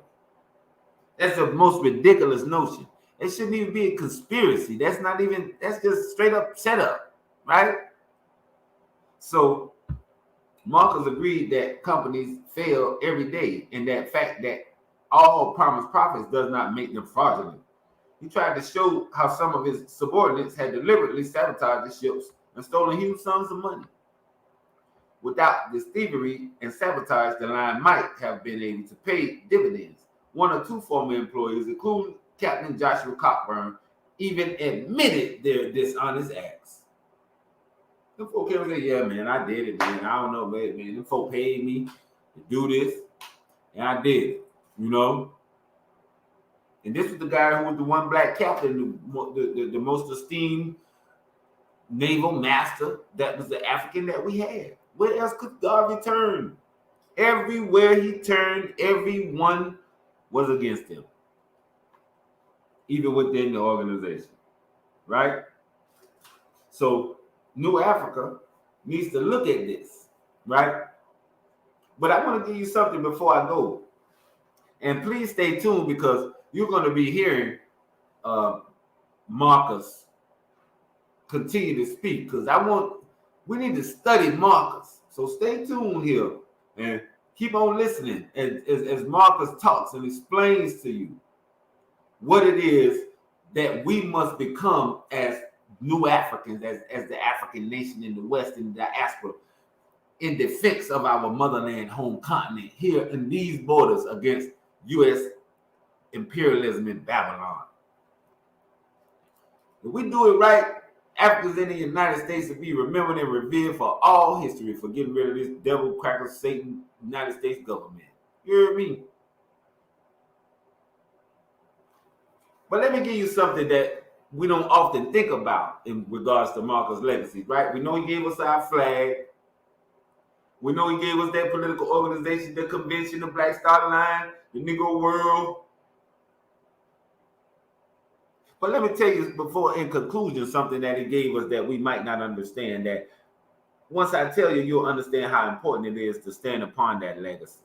That's the most ridiculous notion. It shouldn't even be a conspiracy. That's just straight up setup. right? So Marcus agreed that companies fail every day, and that fact that all promised profits does not make them fraudulent. He tried to show how some of his subordinates had deliberately sabotaged the ships and stolen huge sums of money. Without this thievery and sabotage, the line might have been able to pay dividends. One or two former employees, including Captain Joshua Cockburn, even admitted their dishonest acts. The folk came and said, yeah, man, I did it, man. I don't know, man. Them folk paid me to do this, and I did it, you know? And this was the guy who was the one black captain, the most esteemed naval master that was the African that we had. Where else could Garvey turn? Everywhere he turned, everyone was against him, even within the organization, right? So New Africa needs to look at this, right? But I want to give you something before I go. And please stay tuned because you're going to be hearing Marcus continue to speak because we need to study Marcus. So stay tuned here and keep on listening as Marcus talks and explains to you what it is that we must become as new Africans, as the African nation in the West and diaspora, in defense of our motherland, home continent, here in these borders against U.S. imperialism in Babylon. If we do it right, Africans in the United States will be remembered and revered for all history for getting rid of this devil cracker Satan United States government. You hear me? But let me give you something that we don't often think about in regards to Marcus' legacy, right? We know he gave us our flag. We know he gave us that political organization, the convention, the Black Star Line, the Negro World. But let me tell you before, in conclusion, something that he gave us that we might not understand, that once I tell you, you'll understand how important it is to stand upon that legacy.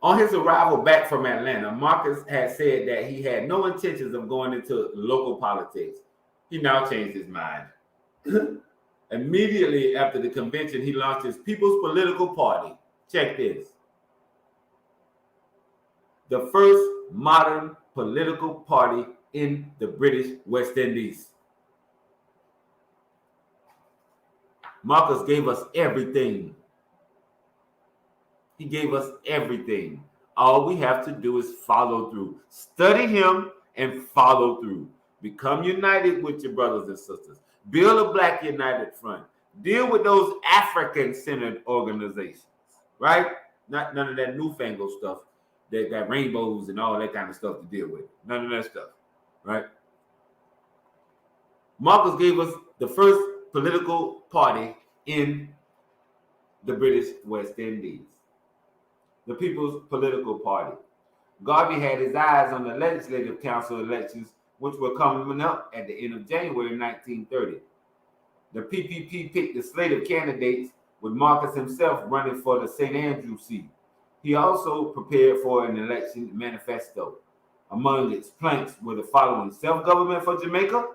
On his arrival back from Atlanta, Marcus had said that he had no intentions of going into local politics. He now changed his mind. Immediately after the convention, he launched his People's Political Party. Check this. The first modern political party in the British West Indies. Marcus gave us everything. He gave us everything. All we have to do is follow through. Study him and follow through. Become united with your brothers and sisters. Build a Black United Front. Deal with those African-centered organizations, right? None of that newfangled stuff. That got rainbows and all that kind of stuff to deal with. None of that stuff, right? Marcus gave us the first political party in the British West Indies, the People's Political Party. Garvey had his eyes on the Legislative Council elections, which were coming up at the end of January 1930. The PPP picked a slate of candidates, with Marcus himself running for the St. Andrew seat. He also prepared for an election manifesto. Among its planks were the following: self-government for Jamaica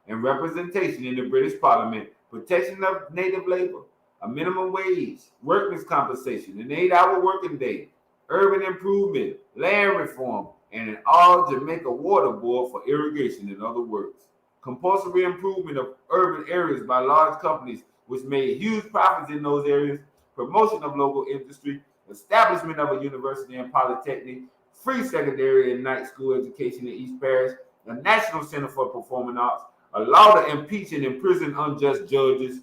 and representation in the British Parliament, protection of native labor, a minimum wage, workers' compensation, an 8-hour working day, urban improvement, land reform, and an all-Jamaica water board for irrigation and other works. Compulsory improvement of urban areas by large companies which made huge profits in those areas, promotion of local industry, establishment of a university and polytechnic, free secondary and night school education in each parish, a national center for performing arts, a law to impeach and imprison unjust judges,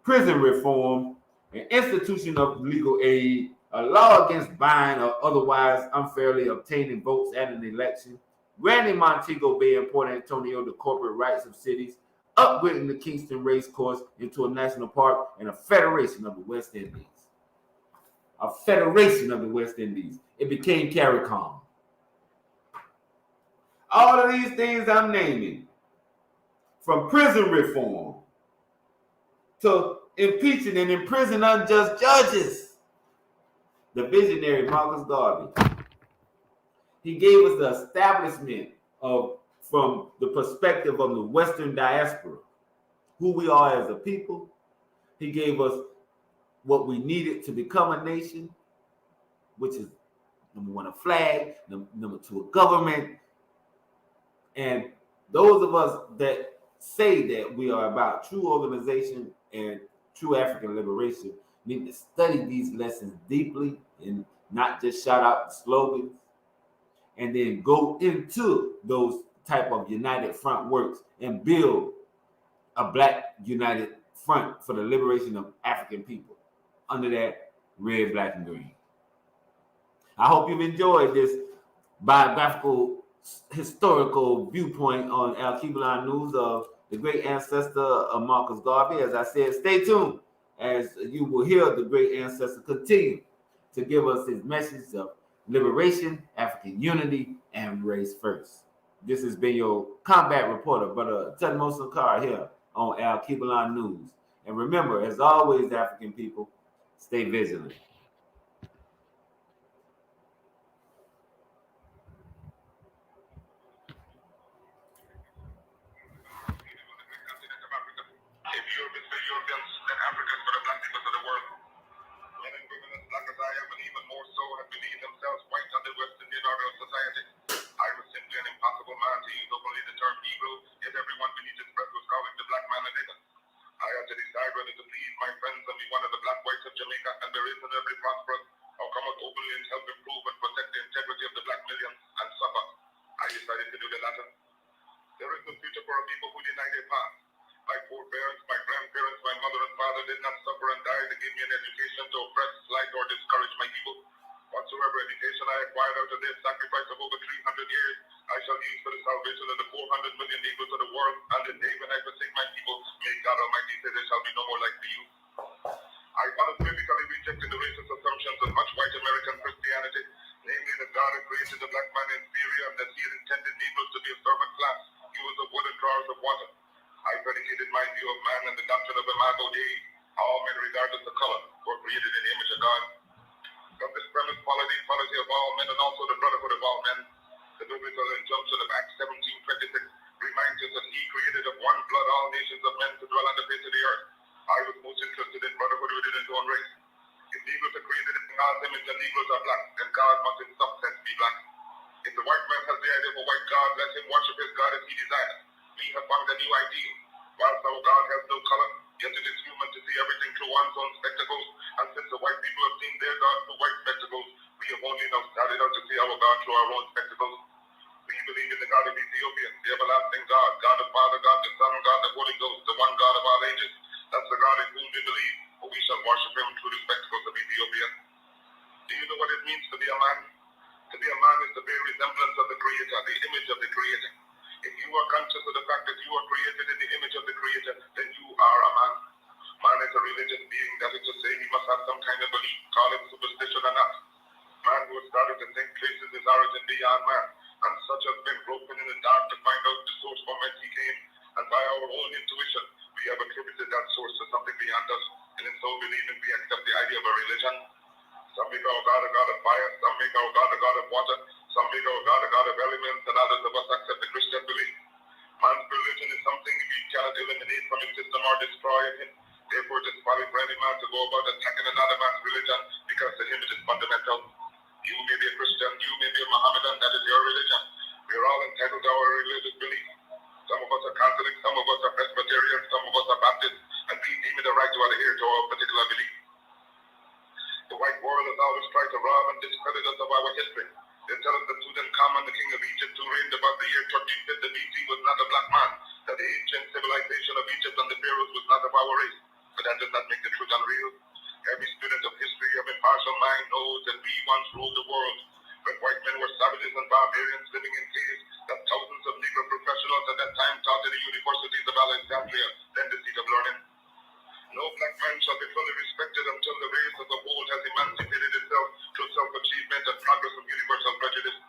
prison reform, an institution of legal aid, a law against buying or otherwise unfairly obtaining votes at an election, granting Montego Bay and Port Antonio the corporate rights of cities, upgrading the Kingston Race Course into a national park, and a federation of the West Indies. A federation of the West Indies. It became CARICOM. All of these things I'm naming, from prison reform to impeaching and imprisoning unjust judges, the visionary Marcus Garvey. He gave us the establishment of from the perspective of the Western diaspora, who we are as a people. He gave us what we needed to become a nation, which is number one, a flag, number two, a government. And those of us that say that we are about true organization and true African liberation need to study these lessons deeply and not just shout out the slogans, and then go into those type of united front works and build a black united front for the liberation of African people under that red, black, and green. I hope you've enjoyed this biographical, historical viewpoint on Alkebulan News of the great ancestor of Marcus Garvey. As I said, stay tuned as you will hear the great ancestor continue to give us his message of liberation, African unity, and race first. This has been your combat reporter, Brother Tutmosin Carr, here on Alkebulan News. And remember, as always, African people, stay vigilant. If Europeans, then Africans for the black people of the world. Men and women as black as I am, and even more so, have believed themselves white under West Indian order of society. I was simply an impossible man to use openly the term Negro, yet everyone beneath his breath was calling the black man a nigger. I had to decide whether to please my friends and be one of the black whites of Jamaica and be reasonably prosperous, or come out openly and help improve and protect the integrity of the black millions and suffer. I decided to do the latter. There is no future for a people who deny their past. My forebears, my grandparents, my mother and father did not suffer and die to give me an education to oppress, slight, or discourage my people. Whatsoever education I acquired out of this sacrifice of over 300 years, I shall use for the salvation of the 400 million Negroes of the world, and the day when I forsake my people, may God Almighty say there shall be no more like the youth. I unequivocally rejected the racist assumptions of much white American Christianity, namely that God had created the black man inferior and that he had intended Negroes to be a servant class, users of wood and drawers of water. I predicated my view of man and the doctrine of Imago Dei. All men, regardless of color, were created in the image of God. From this premise, quality of all men, and also the brotherhood of all men, the biblical injunction of Acts 17:26 reminds us that he created of one blood all nations of men to dwell on the face of the earth. I was most interested in brotherhood within his own race. If Negroes are created in God's image and Negroes are black, then God must in some sense be black. If the white man has the idea of a white God, let him worship his God as he desires. We have found a new ideal. Whilst our God has no color, yet it is human to see everything through one's own spectacles. And since the white people have seen their God through white spectacles, we have only now started out to see our God through our own spectacles. We believe in the God of Ethiopia, the everlasting God, God the Father, God the Son, God the Holy Ghost, the one God of all ages. That's the God in whom we believe, but we shall worship him through the spectacles of Ethiopia. Do you know what it means to be a man? To be a man is the bare resemblance of the Creator, the image of the Creator. If you are conscious of the fact that you are created in the image of the Creator, then you are a man. Man is a religious being, that is to say, he must have some kind of belief, call it superstition or not. Man who has started to think traces his origin beyond man, and such has been groping in the dark to find out the source from whence he came, and by our own intuition, we have attributed that source to something beyond us, and in so believing, we accept the idea of a religion. Some make our God a God of fire, some make our God a God of water, some make our God a God of elements, and others of us accept the Christian belief. Man's religion is something we cannot eliminate from his system or destroy him. Therefore, it is folly for any man to go about attacking another man's religion, because to him it is fundamental. You may be a Christian, you may be a Mohammedan, that is your religion. We are all entitled to our religious belief. Some of us are Catholics, some of us are Presbyterians, some of us are Baptists, and we deem it a right to adhere to our particular belief. The white world has always tried to rob and discredit us of our history. They tell us that Tutankhamun, the king of Egypt, who reigned about the year 1350 BC, was not a black man, that the ancient civilization of Egypt and the pharaohs was not of our race. But that does not make the truth unreal. Every student of history of impartial mind knows that we once ruled the world. When white men were savages and barbarians living in caves, that thousands of Negro professionals at that time taught in the universities of Alexandria, then the seat of learning. No black man shall be fully respected until the race as a whole has emancipated itself through self-achievement and progress of universal prejudice.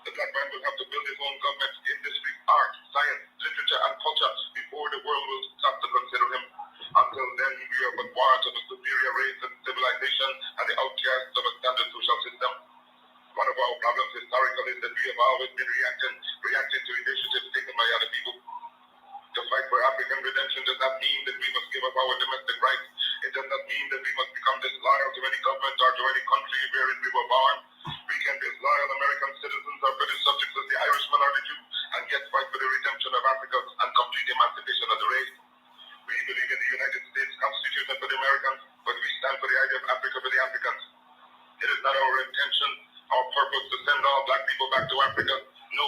The black man will have to build his own government, industry, art, science, literature, and culture before the world will stop to consider him. Until then, we are but wards of a superior race and civilization and the outcasts of a standard social system. One of our problems historically is that we have always been reacting to initiatives other people. To fight for African redemption does not mean that we must give up our domestic rights. It does not mean that we must become disloyal to any government or to any country wherein we were born. We can be loyal American citizens or British subjects as the Irishman or the Jew, and yet fight for the redemption of Africa and complete emancipation of the race. We believe in the United States Constitution for the Americans, but we stand for the idea of Africa for the Africans. It is not our intention or purpose to send all black people back to Africa. No.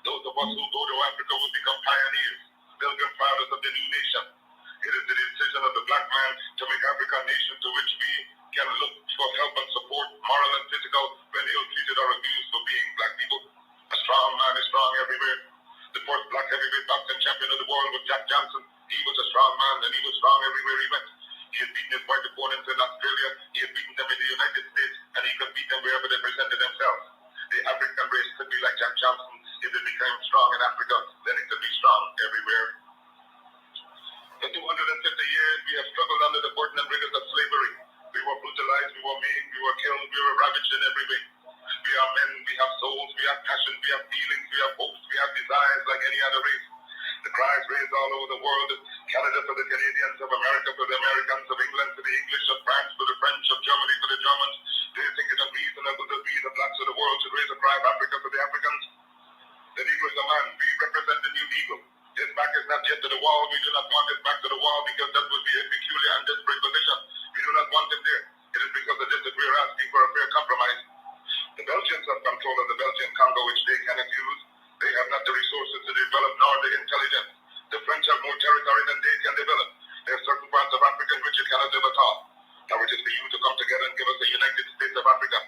Those of us who go to Africa will become pioneers, pilgrim fathers of the new nation. It is the decision of the black man to make Africa a nation to which we can look for help and support, moral and physical, when ill-treated or abused for being black people. A strong man is strong everywhere. The first black heavyweight boxing champion of the world was Jack Johnson. He was a strong man and he was strong everywhere he went. He had beaten his white opponents in Australia, he had beaten them in the United States, and he could beat them wherever they presented themselves. The African race could be like Jack Johnson. If it became strong in Africa, then it could be strong everywhere. For 250 years, we have struggled under the burden and rigors of slavery. We were brutalized, we were maimed, we were killed, we were ravaged in every way. We are men, we have souls, we have passion, we have feelings, we have hopes, we have desires like any other race. The cries raised all over the world, Canada for the Canadians, of America for the Americans, of England for the English, of France for the French, of Germany for the Germans. Do you think it unreasonable that we, the blacks of the world, should raise a cry of Africa for the Africans? The Negro is a man. We represent the new Negro. His back is not yet to the wall. We do not want his back to the wall because that would be a peculiar and desperate position. We do not want him there. It is because of this that we are asking for a fair compromise. The Belgians have control of the Belgian Congo, which they cannot use. They have not the resources to develop nor the intelligence. The French have more territory than they can develop. There are certain parts of Africa in which you cannot live at all. Now it is for you to come together and give us a United States of Africa.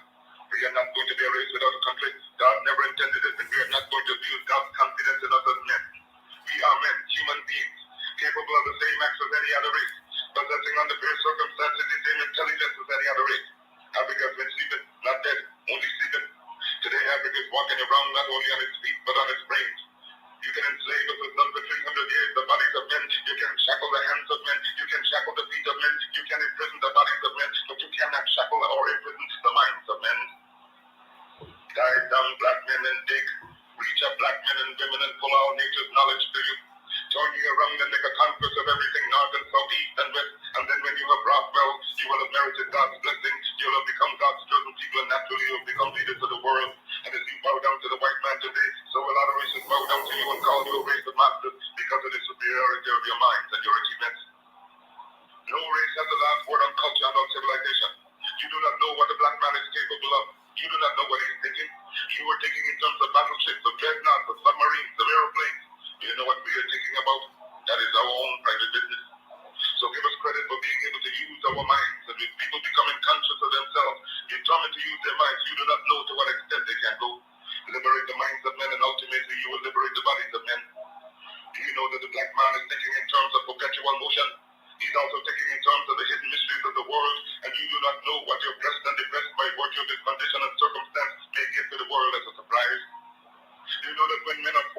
We are not going to be a race without a country. God never intended it, and we are not going to abuse God's confidence in us as men. We are men, human beings, capable of the same acts as any other race, possessing under fair circumstances the same intelligence as any other race. Africa has been sleeping, not dead, only sleeping. Today Africa is walking around not only on its feet, but on its brains. You can enslave us as done for 300 years, the bodies of men. You can shackle the hands of men. You can shackle the feet of men. You can imprison the bodies of men, but you cannot shackle or imprison the minds of men. Dive down, black men, and dig. Reach up, black men and women, and pull all nature's knowledge to you. Turn you around and make a conquest of everything north and south, east and west. And then when you have wrought well, you will have merited God's blessing. You will have become God's chosen people, and naturally you will become leaders of the world. And as you bow down to the white man today, so will other races bow down to you and call you a race of masters because of the superiority of your minds and your achievements. No race has the last word on culture and on civilization. You do not know what the black man is capable of. You do not know what he's thinking. You are thinking in terms of battleships, of dreadnoughts, of submarines, of aeroplanes. Do you know what we are thinking about? That is our own private business. So give us credit for being able to use our minds. And with people becoming conscious of themselves, determined to use their minds, you do not know to what extent they can go. Liberate the minds of men, and ultimately you will liberate the bodies of men. Do you know that the black man is thinking in terms of perpetual motion? He's also thinking in terms of the hidden mysteries of the world, and you do not know what your blessed and depressed by virtue of this condition and circumstance may give to the world as a surprise. Do you know that when men are